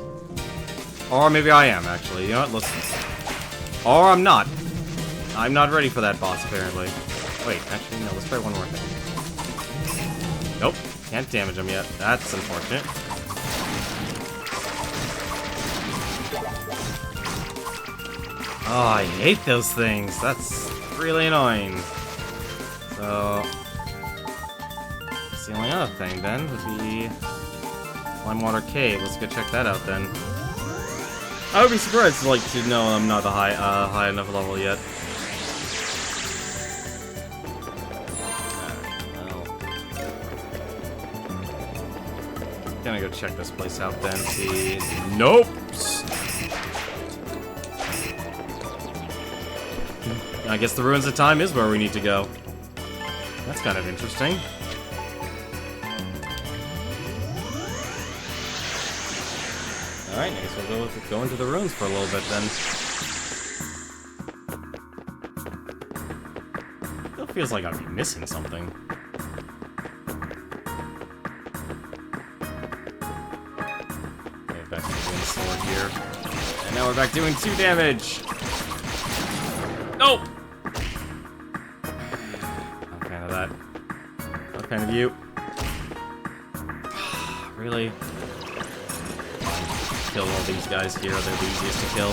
S2: Or maybe I am, actually. You know what, let's... Or I'm not. I'm not ready for that boss, apparently. Wait, actually, no, let's try one more thing. Nope, can't damage him yet. That's unfortunate. Oh, I hate those things. That's really annoying. So... That's the only other thing, then, would be... Limewater Cave. Let's go check that out, then. I would be surprised, like, to know I'm not a high enough level yet. Gonna go check this place out then, see... Nope! I guess the Ruins of Time is where we need to go. That's kind of interesting. Alright, I guess we'll go into the ruins for a little bit then. Still feels like I'd be missing something. Back to doing the sword here. And now we're back doing 2 damage! Nope! Not a fan of that. Not a fan of you. Really? Kill all these guys here, they're the easiest to kill.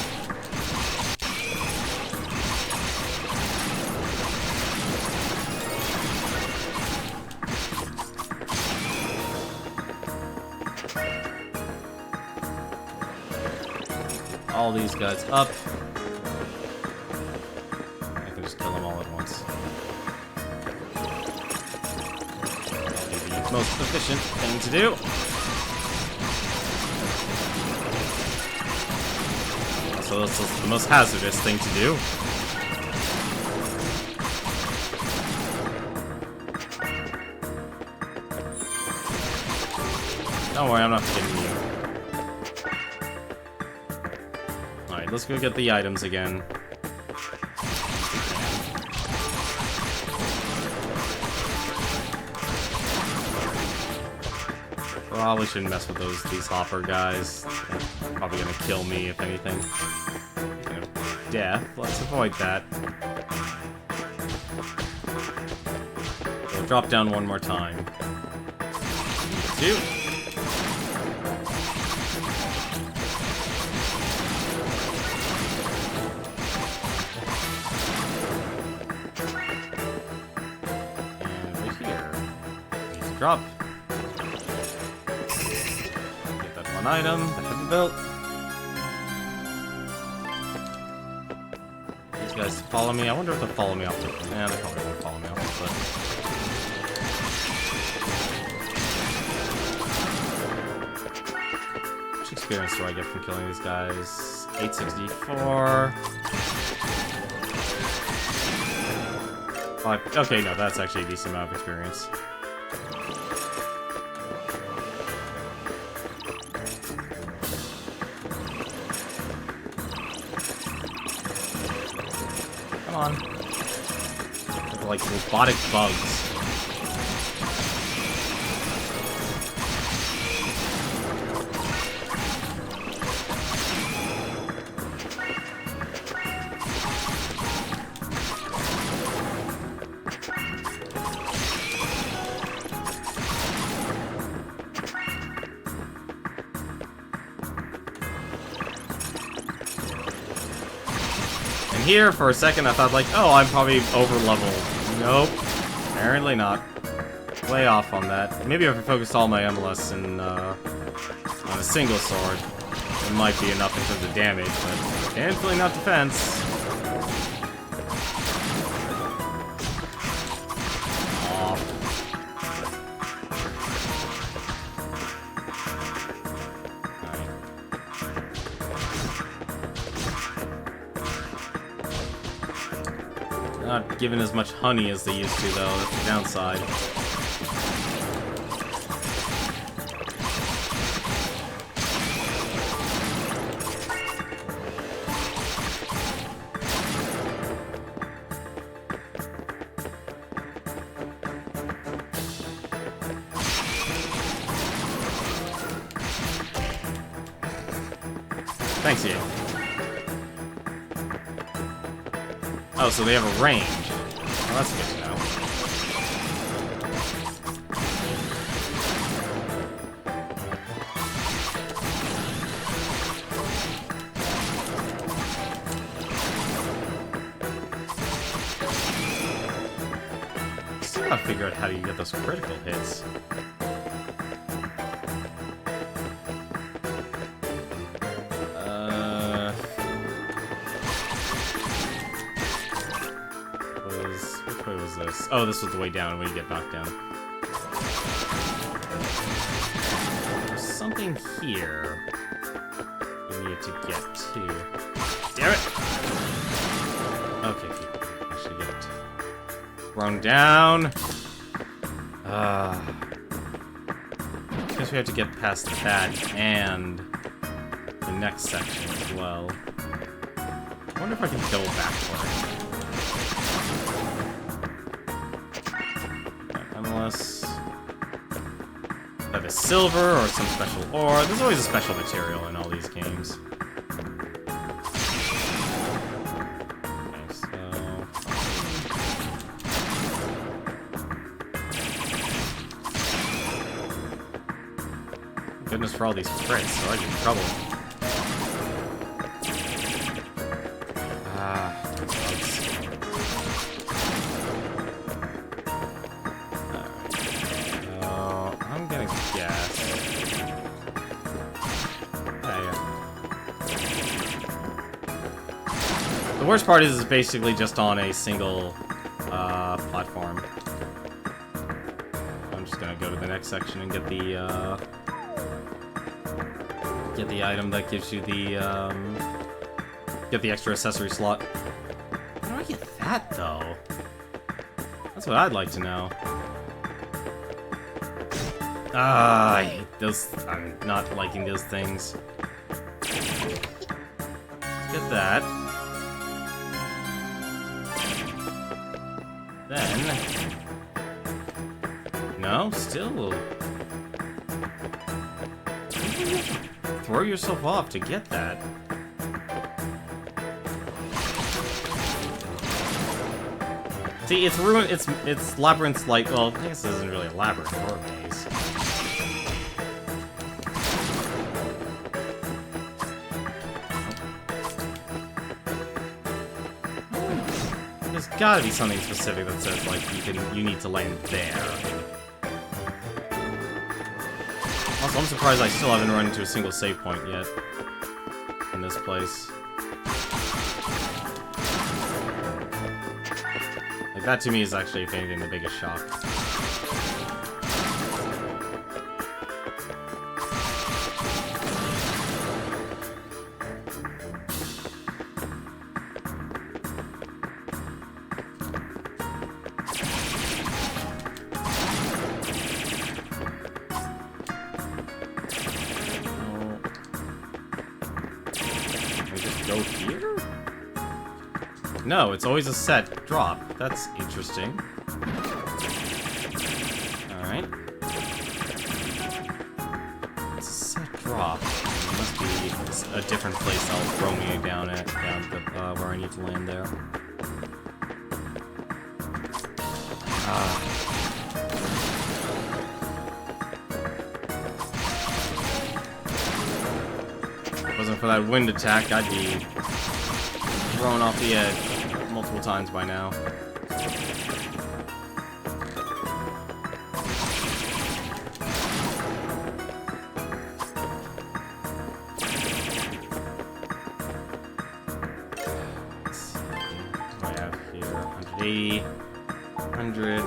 S2: All these guys up. I can just kill them all at once. Maybe the most efficient thing to do. So that's the most hazardous thing to do. Don't worry, I'm not forgetting you. Alright, let's go get the items again. Probably shouldn't mess with these hopper guys. They're probably gonna kill me if anything. Death. Let's avoid that. We'll drop down one more time. 2.
S1: drop. Get that one item, the heavy belt. These guys follow me. I wonder if they'll follow me off the... Nah, they probably won't follow me off the cliff. How much experience do I get from killing these guys? 864. Okay, no, that's actually a decent amount of experience. Come on. They're like robotic bugs. Here, for a second, I thought, like, oh, I'm probably over-leveled. Nope. Apparently not. Way off on that. Maybe if I focused all my MLS on a single sword, it might be enough in terms of damage, but definitely not defense. Not given as much honey as they used to, though. That's the downside. Thanks, Ian. Oh, so they have a range. Oh, that's good to know. Still gotta figure out how you get those critical hits. Oh, this was the way down when you get knocked down. There's something here we need to get to. Damn it! Okay, people. Actually get it. Thrown down. Guess we have to get past that and the next section as well. I wonder if I can double back for it. Unless that is silver or some special ore. There's always a special material in all these games. Okay, so... Goodness for all these crits, so I get in trouble. The worst part is it's basically just on a single platform. I'm just gonna go to the next section and get the item that gives you the get the extra accessory slot. How do I get that though? That's what I'd like to know. I hate those. I'm not liking those things. Let's get that. Then... No, still... Throw yourself off to get that. See, it's ruined. It's labyrinths like. Well, I guess this isn't really a labyrinth or a maze. There's gotta be something specific that says like you need to land there. So I'm surprised I still haven't run into a single save point yet in this place. Like, that to me is actually, if anything, the biggest shock. Go here? No, it's always a set drop. That's interesting. Alright. It's a set drop. It must be a different place that'll throw me down at where I need to land there. If it wasn't for that wind attack, I'd be thrown off the edge multiple times by now. Let's see. What do I have here? 180, 100.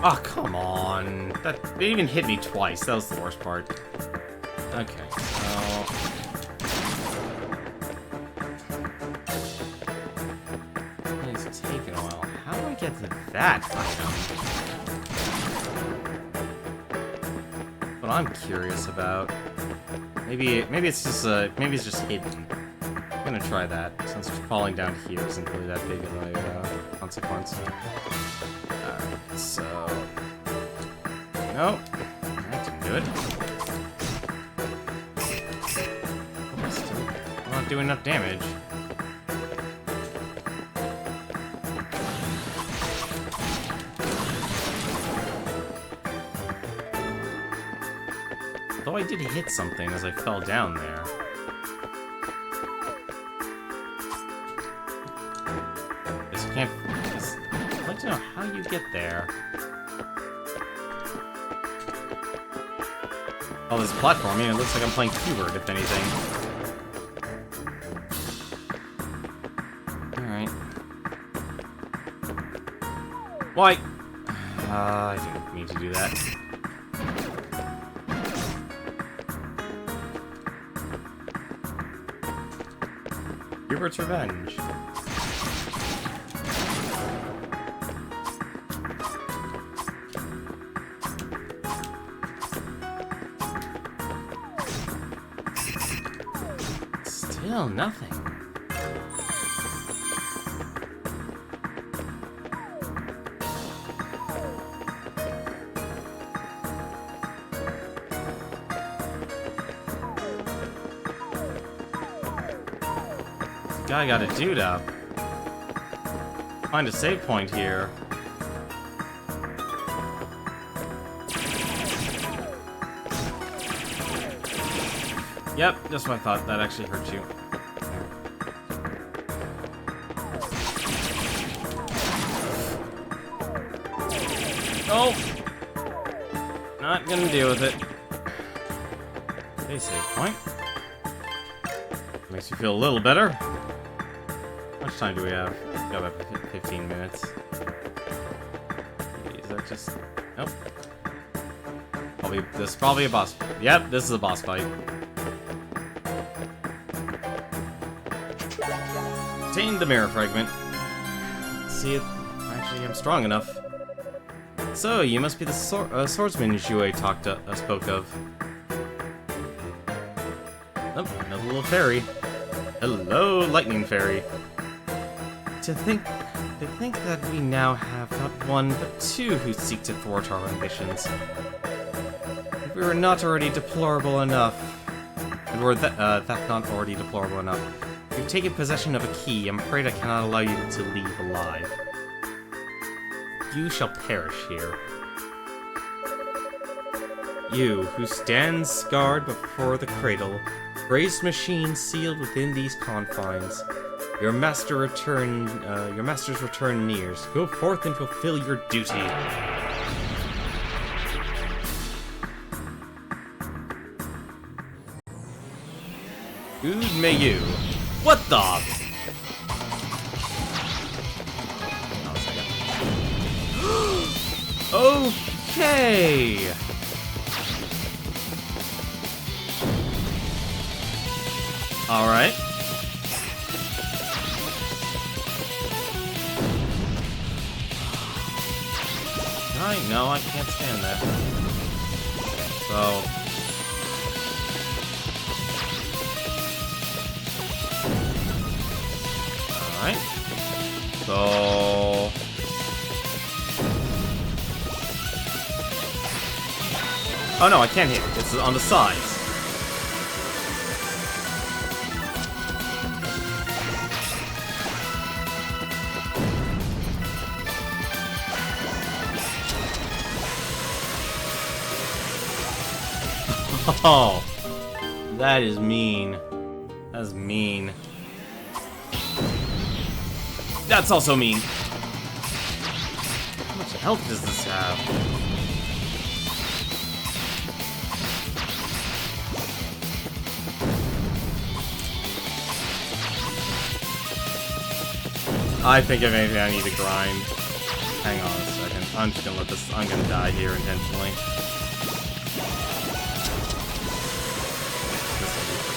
S1: Oh, come on. That didn't even hit me twice. That was the worst part. Okay, so... It's taking a while. How do I get to that item? What I'm curious about. Maybe it's just hidden. I'm gonna try that, since falling down here isn't really that big of a consequence. Alright, so... Nope. That's good. I'm not doing enough damage. Though I did hit something as I fell down there. Guess you can't... I'd like to know how you get there. Oh, this platforming, it looks like I'm playing Qbert, if anything. Alright. Why? I didn't mean to do that. Qbert's Revenge. Still nothing. Guy got a dude up. Find a save point here. Yep, that's what I thought. That actually hurt you. Oh! Not gonna deal with it. Okay, save point. Makes you feel a little better. How much time do we have? We got about 15 minutes. Is that just... Nope. This is probably a boss. Yep, this is a boss fight. Obtain the mirror fragment. See it? Actually, I'm strong enough. So, you must be the swordsman Jue spoke of. Oh, another little fairy. Hello, lightning fairy. To think that we now have not one, but two who seek to thwart our ambitions. If we were not already deplorable enough, and were that not already deplorable enough, you've taken possession of a key. I'm afraid I cannot allow you to leave alive. You shall perish here. You, who stands scarred before the cradle, raised machine sealed within these confines.
S2: Your master's return nears. Go forth and fulfill your duty. Good may you. What the? Okay. All right. No, I can't stand that. So. Alright. So. Oh no, I can't hit. It's on the sides. Oh, that is mean. That's mean. That's also mean. How much health does this have? I think if anything I need to grind. Hang on a second. I'm just gonna let this. I'm gonna die here intentionally.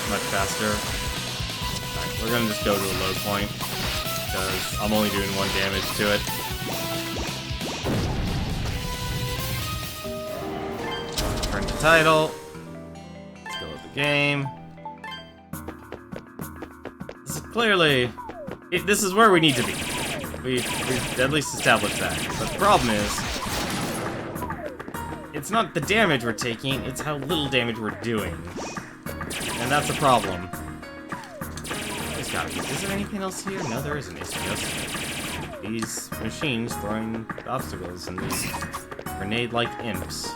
S2: Much faster. Alright, we're gonna just go to a load point, because I'm only doing 1 damage to it. Turn the title. Let's go with the game. This is clearly... this is where we need to be. We've at least established that. But the problem is... it's not the damage we're taking, it's how little damage we're doing. And that's a problem. There's gotta be. Is there anything else here? No, there isn't. It's just these machines throwing obstacles and these grenade-like imps.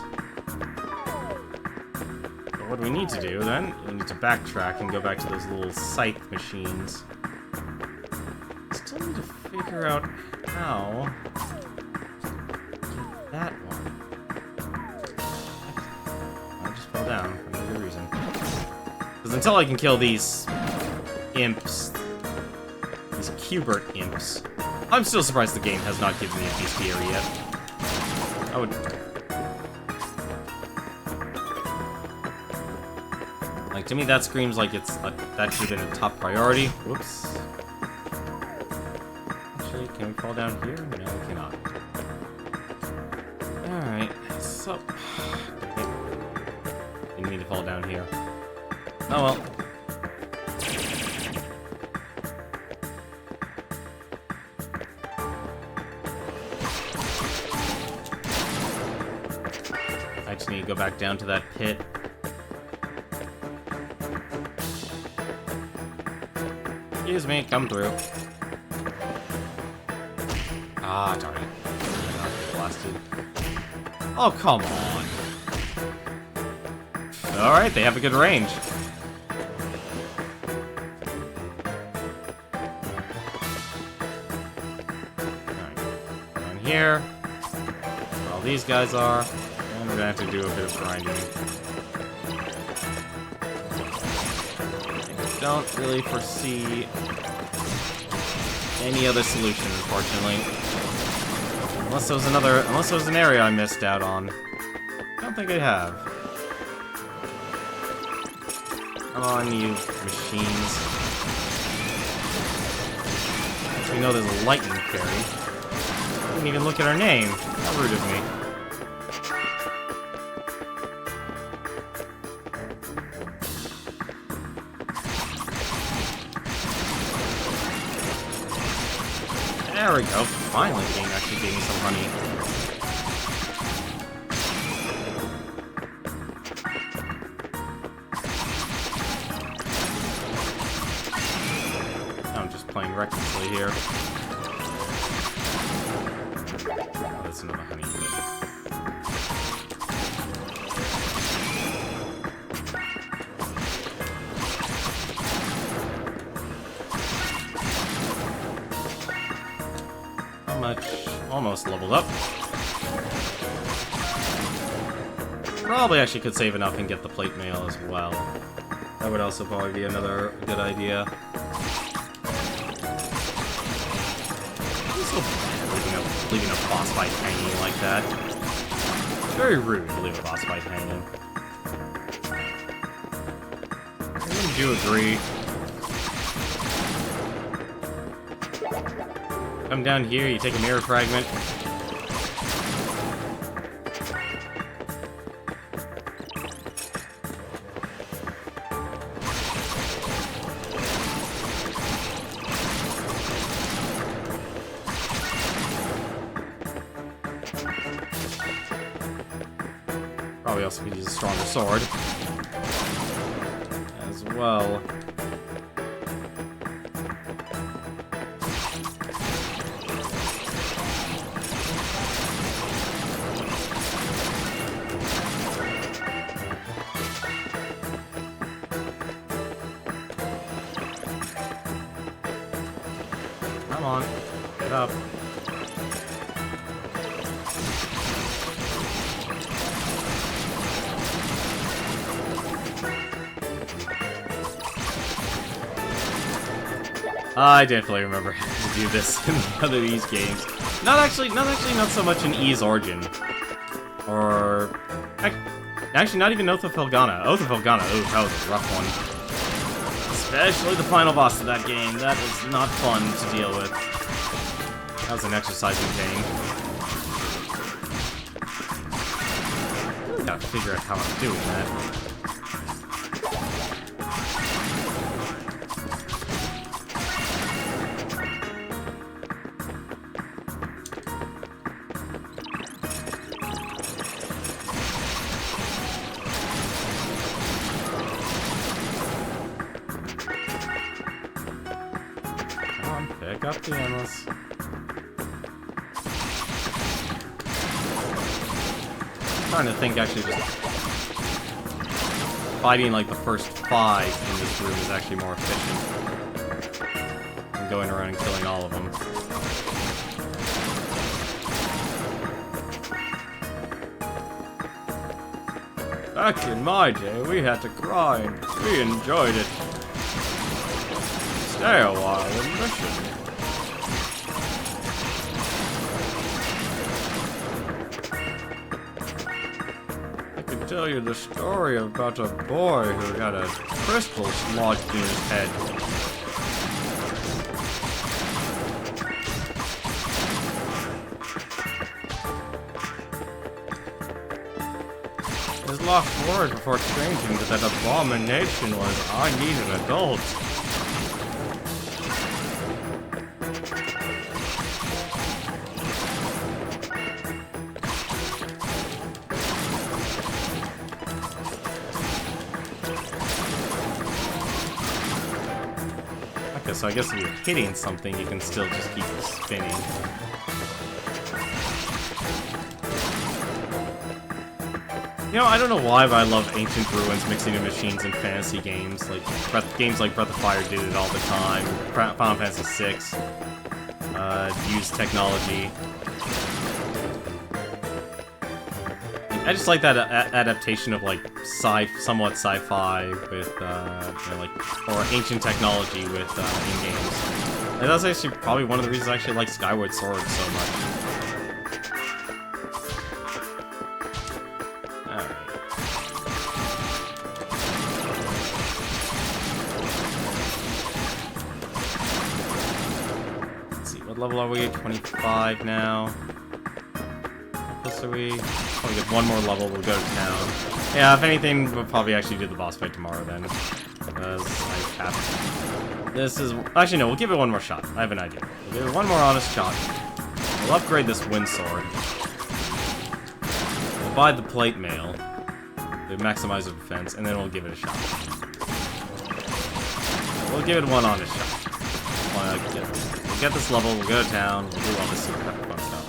S2: But what do we need to do then? We need to backtrack and go back to those little scythe machines. Still need to figure out how to get that one. I just fell down for no good reason. Because until I can kill these imps, these Cubert imps, I'm still surprised the game has not given me a bestiary yet. I would... like, to me that screams like it's that should have been a top priority. Whoops. Actually, can we fall down here? No, we cannot. Alright, so... didn't mean to fall down here. Oh well. I just need to go back down to that pit. Excuse me, come through. Ah, darn it. Not blasted. Oh, come on. Alright, they have a good range. Here, where all these guys are, and we're gonna have to do a bit of grinding. I don't really foresee any other solution, unfortunately. Unless there was an area I missed out on. I don't think I have. Come on, you machines. We know there's a lightning fairy. Didn't even look at our name. How rude of me. There we go. Finally, the game actually gave me some honey. I'm just playing recklessly here. Oh, that's another honey. much almost leveled up. Probably actually could save enough and get the plate mail as well. That would also probably be another good idea. So bad leaving a boss fight hanging like that. It's very rude to leave a boss fight hanging. Wouldn't you agree? Come down here, you take a mirror fragment. Probably also could use a stronger sword as well. Come on, get up. I definitely remember having to do this in one of these games. Not so much in E's Origin. Or... Actually, not even Oath of Felghana. Oath of Felghana, ooh, that was a rough one. Especially the final boss of that game. That was not fun to deal with. That was an exercise in pain. I gotta figure out how I'm doing that. Pick up the endless. I'm trying to think, actually, just fighting like the first 5 in this room is actually more efficient than going around and killing all of them. Back in my day, we had to grind. We enjoyed it. Stay a while and mission. I can tell you the story about a boy who had a crystal lodged in his head. His last word before changing to that abomination was, "I need an adult." So I guess if you're hitting something, you can still just keep spinning. You know, I don't know why, but I love Ancient Ruins mixing in machines in fantasy games. Like, games like Breath of Fire did it all the time. Final Fantasy VI used technology. I just like that adaptation of, like, somewhat sci-fi with, you know, like, or ancient technology with, in games. And that's actually probably one of the reasons I actually like Skyward Sword so much. Alright. Let's see, what level are we? 25 now. So we probably get one more level, we'll go to town. Yeah, if anything, we'll probably actually do the boss fight tomorrow then. Because I have... This is... Actually, no, we'll give it one more shot. I have an idea. We'll give it one more honest shot. We'll upgrade this wind sword. We'll buy the plate mail. To maximize the defense, and then we'll give it a shot. We'll give it one honest shot. We'll get this level, we'll go to town, we'll do all this super fun stuff.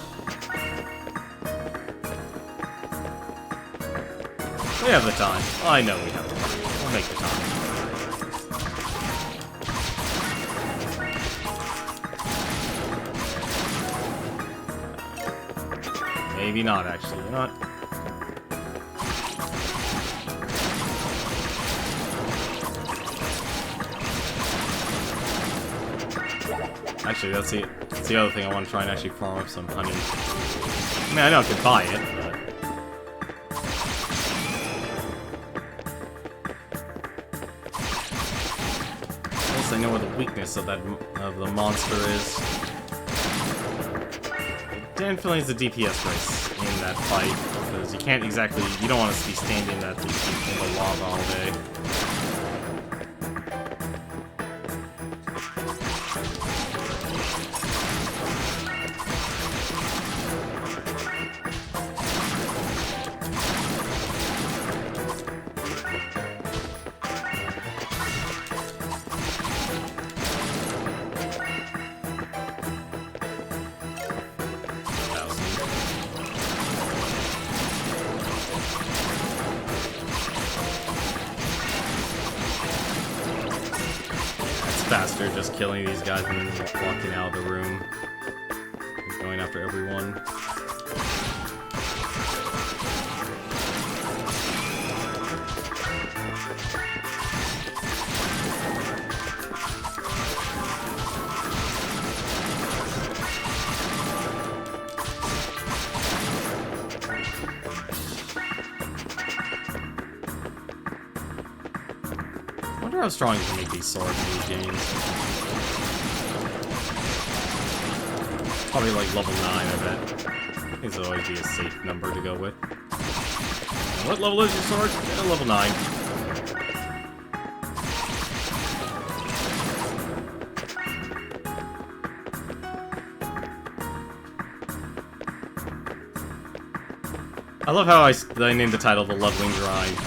S2: We have the time. I know we have the time. We'll make the time.
S1: Maybe not, actually. You know what? Actually, that's the other thing. I want to try and actually farm up some honey. I mean, I know I could buy it, but... At least I know where the weakness of the monster is. It definitely is a DPS race in that fight, because you can't exactly... You don't want to be standing in the lava all day. Faster just killing these guys and walking out of the room. Going after everyone. I wonder how strong you can make these swords in these games. Probably like level 9, I bet. These will always be a safe number to go with. And what level is your sword? Yeah, level 9. I love how I named the title The Leveling Grind.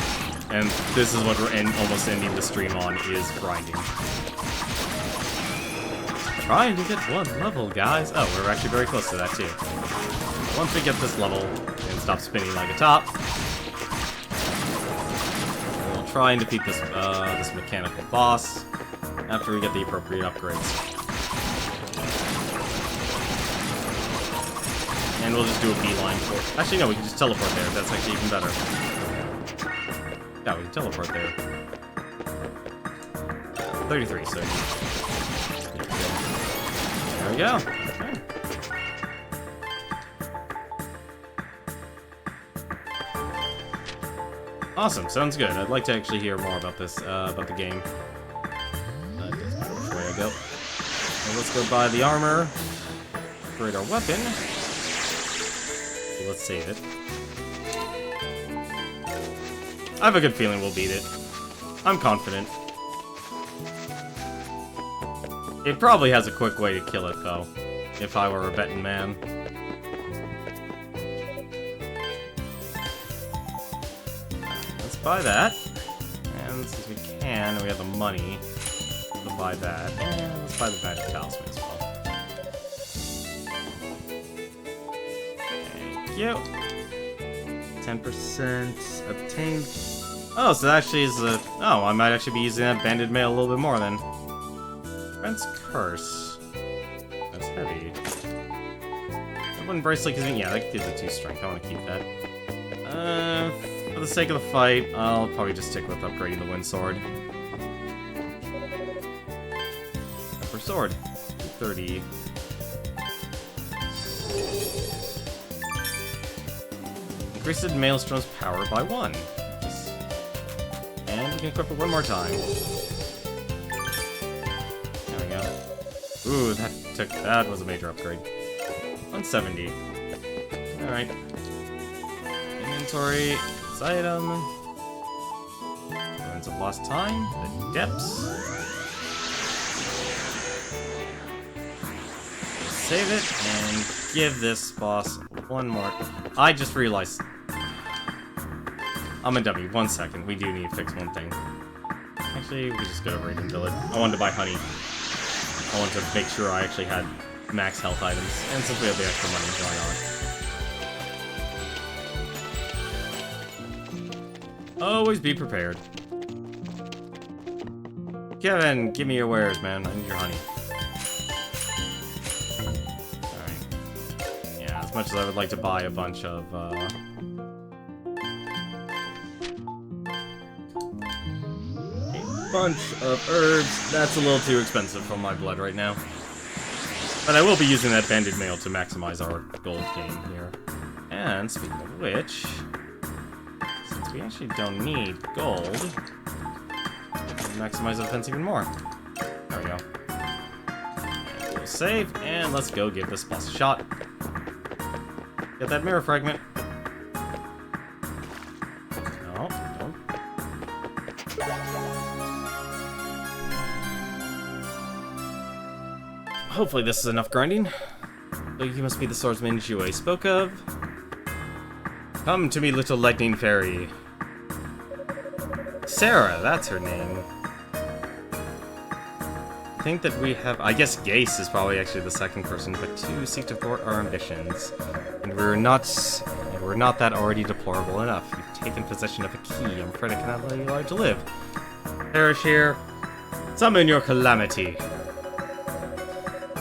S1: And this is what we're almost ending the stream on, is grinding. Trying to get one level, guys. Oh, we're actually very close to that, too. Once we get this level and stop spinning like a top, we'll try and defeat this, this mechanical boss after we get the appropriate upgrades. And we'll just do a beeline for it. Actually, no, we can just teleport there. That's actually even better. Yeah, we can teleport there. 33, so... There we go. Okay. Awesome, sounds good. I'd like to actually hear more about this, about the game. Which way I go. So let's go buy the armor. Upgrade our weapon. So let's save it. I have a good feeling we'll beat it. I'm confident. It probably has a quick way to kill it, though, if I were a betting man. Let's buy that. And since we can, we have the money to buy that. And let's buy the magic talisman as well. Thank you. 10% obtained. Oh, so that actually is a... Oh, I might actually be using that banded mail a little bit more, then. Friend's Curse. That's heavy. That one bracelet gives me... Yeah, that gives it 2 strength. I want to keep that. For the sake of the fight, I'll probably just stick with upgrading the Wind Sword. Upper Sword. 30. Increases Maelstrom's power by 1. And we can equip it one more time. There we go. Ooh, that was a major upgrade. 170. Alright. Inventory. This item. Ruins of Lost Time. The Depths. Save it and give this boss one more. I just realized. I'm a dummy. 1 second. We do need to fix one thing. Actually, we just go to Raiden Village. I wanted to buy honey. I wanted to make sure I actually had max health items. And since we have the extra money going on. Always be prepared. Kevin, give me your wares, man. I need your honey. Alright. Yeah, let's As much as I would like to buy a bunch of, herbs, that's a little too expensive for my blood right now. But I will be using that banded mail to maximize our gold gain here. And speaking of which, since we actually don't need gold, we'll maximize the defense even more. There we go. And we'll save, and let's go give this boss a shot. Get that mirror fragment. No, no. Hopefully this is enough grinding. So you must be the swordsman Jue spoke of. Come to me, little lightning fairy. Sarah, that's her name. I think that we have... I guess Gase is probably actually the second person, but two seek to thwart our ambitions. And we're not that already deplorable enough. You've taken possession of a key. I'm afraid I cannot let you alive to live. Perish here. Summon your calamity.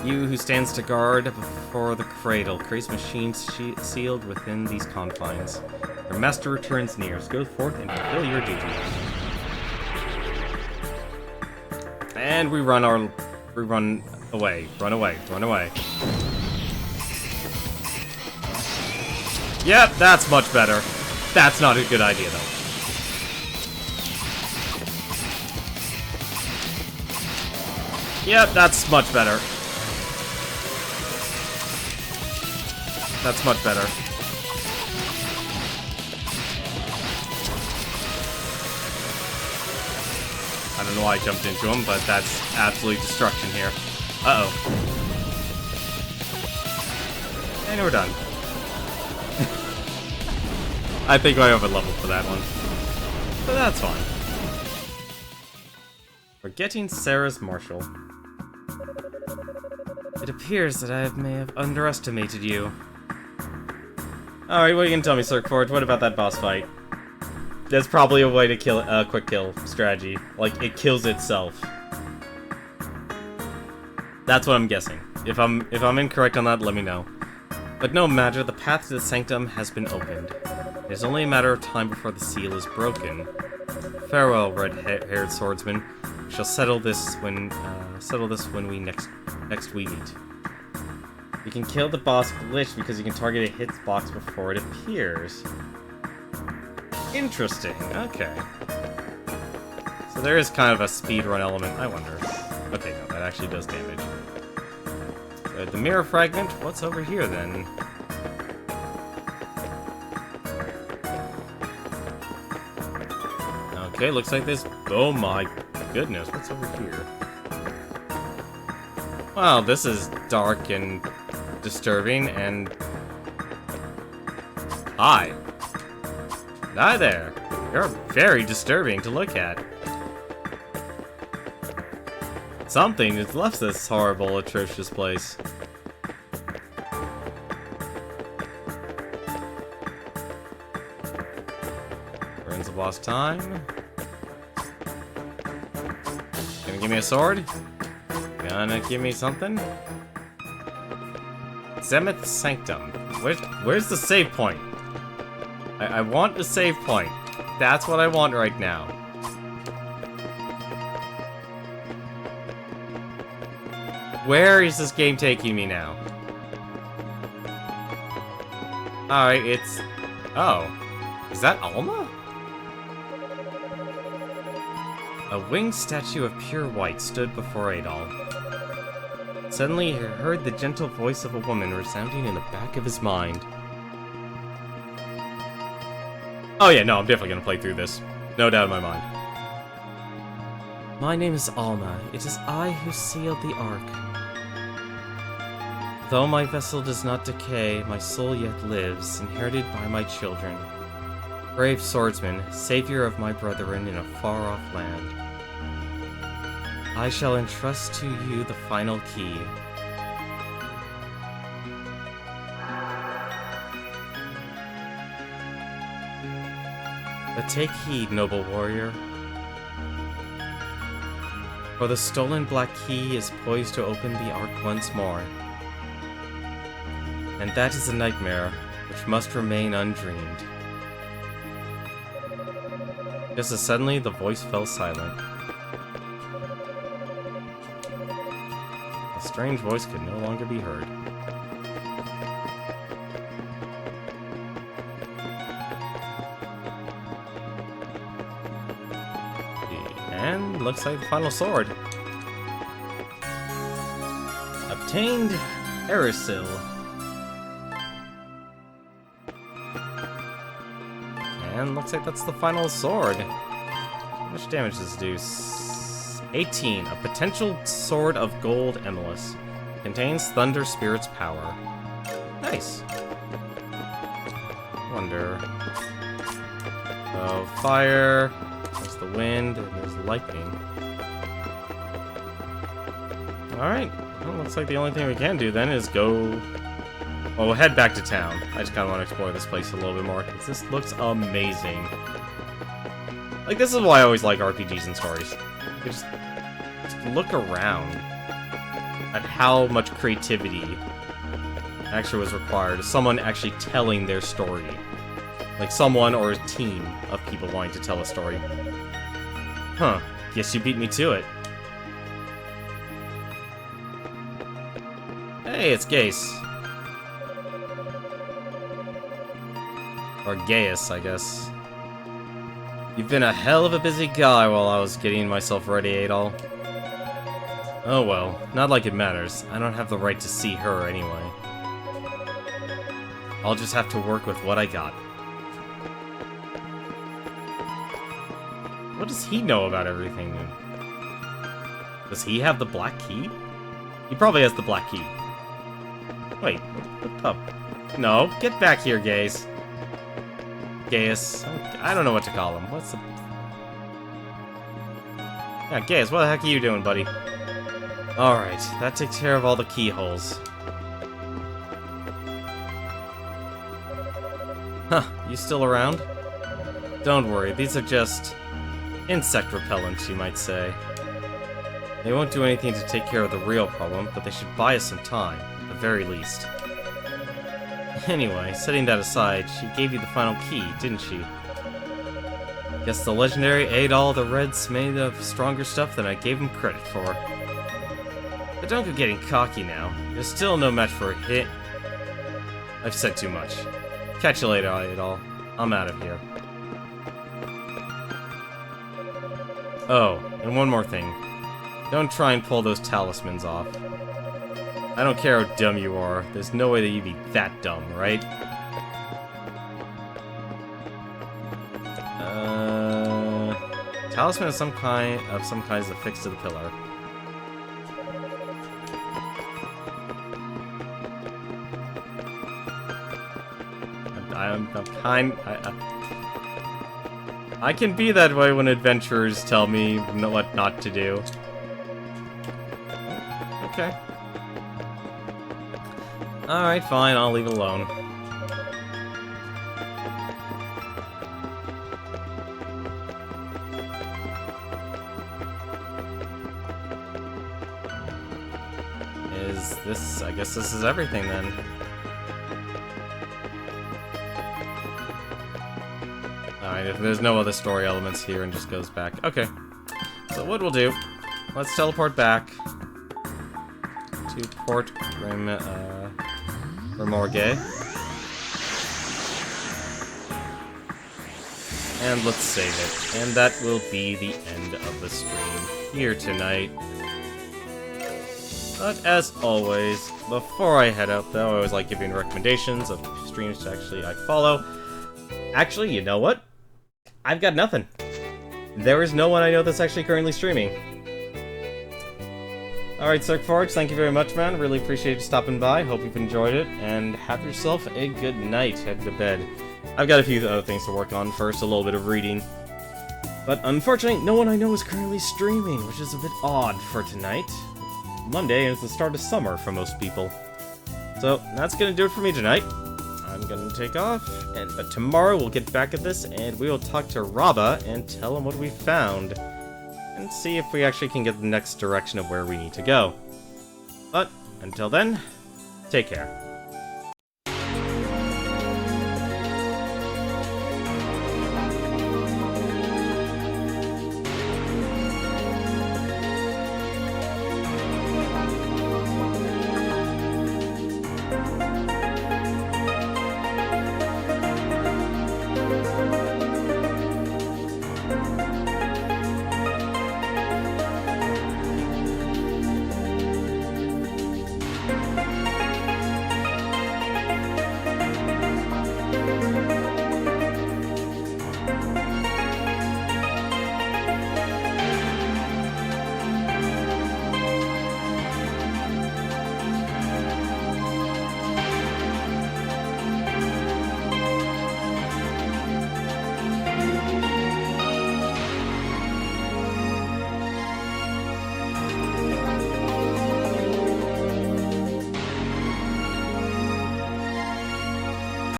S1: You who stands to guard before the cradle, creates machines sealed within these confines. Your master returns near, so go forth and fulfill your duty. And we run away. Run away. Yep, that's much better. That's not a good idea, though. Yep, that's much better. That's much better. I don't know why I jumped into him, but that's absolute destruction here. Uh-oh. And we're done. I think I overleveled for that one. But that's fine. We're getting Sarah's Marshal. It appears that I may have underestimated you. Alright, what are you gonna tell me, Cirque Forge? What about that boss fight? There's probably a way to kill quick kill strategy. Like, it kills itself. That's what I'm guessing. If I'm incorrect on that, let me know. But no matter, the path to the sanctum has been opened. It is only a matter of time before the seal is broken. Farewell, red-haired swordsman. We shall settle this when we next we meet. You can kill the boss glitch because you can target a hitbox before it appears. Interesting, okay. So there is kind of a speedrun element, I wonder. Okay, no, that actually does damage. The mirror fragment, what's over here then? Okay, looks like this... Oh my goodness, what's over here? Wow, this is dark and disturbing and... Hi. Hi there. You're very disturbing to look at. Something has left this horrible, atrocious place. Burns the boss time. Gonna give me a sword? Gonna give me something? Zenith Sanctum. Where's the save point? I want the save point. That's what I want right now. Where is this game taking me now? Alright, it's... Oh. Is that Alma? A winged statue of pure white stood before Adol. Suddenly he heard the gentle voice of a woman resounding in the back of his mind. Oh yeah, no, I'm definitely gonna play through this. No doubt in my mind. My name is Alma. It is I who sealed the Ark. Though my vessel does not decay, my soul yet lives, inherited by my children. Brave swordsman, savior of my brethren in a far-off land. I shall entrust to you the final key. But take heed, noble warrior. For the stolen black key is poised to open the Ark once more. And that is a nightmare which must remain undreamed. Just as suddenly, the voice fell silent. The strange voice could no longer be heard. And looks like the final sword. Obtained Erisil. And looks like that's the final sword. How much damage does this do? 18. A potential sword of gold emulous. Contains Thunder Spirit's power. Nice. Wonder. Oh, fire. There's the wind, and there's lightning. Alright. Well, looks like the only thing we can do then is go... Well, we'll head back to town. I just kind of want to explore this place a little bit more, because this looks amazing. Like, this is why I always like RPGs and stories. You just look around at how much creativity actually was required of someone actually telling their story. Like someone or a team of people wanting to tell a story. Huh. Guess you beat me to it. Hey, it's Gase. Or Gaius, I guess. You've been a hell of a busy guy while I was getting myself ready, Adol. Oh well, not like it matters. I don't have the right to see her anyway. I'll just have to work with what I got. What does he know about everything? Does he have the black key? He probably has the black key. Wait, what the... No, get back here, Gaius. Gaius. I don't know what to call him. What's the... Yeah, Gaius, what the heck are you doing, buddy? Alright, that takes care of all the keyholes. Huh, you still around? Don't worry, these are just... insect repellents, you might say. They won't do anything to take care of the real problem, but they should buy us some time, at the very least. Anyway, setting that aside, she gave you the final key, didn't she? Guess the legendary Adol the Red's made of stronger stuff than I gave him credit for. But don't go getting cocky now. You're still no match for a hit. I've said too much. Catch you later, Adol. I'm out of here. Oh, and one more thing. Don't try and pull those talismans off. I don't care how dumb you are. There's no way that you'd be that dumb, right? Talisman of some kind is affixed to the pillar. I can be that way when adventurers tell me what not to do. Okay. Alright, fine, I'll leave it alone. I guess this is everything then. Alright, if there's no other story elements here and just goes back. Okay. So what we'll do, let's teleport back to Port Remorge. And let's save it. And that will be the end of the stream here tonight. But as always, before I head out though, I always like giving recommendations of streams to I follow. Actually, you know what? I've got nothing. There is no one I know that's actually currently streaming. Alright, Cirque thank you very much, man. Really appreciate you stopping by. Hope you've enjoyed it, and have yourself a good night. Head to bed. I've got a few other things to work on first, a little bit of reading. But unfortunately, no one I know is currently streaming, which is a bit odd for tonight. Monday is the start of summer for most people. So, that's gonna do it for me tonight. I'm gonna take off, but tomorrow we'll get back at this, and we will talk to Rabba and tell him what we found. And see if we actually can get the next direction of where we need to go. But, until then, take care.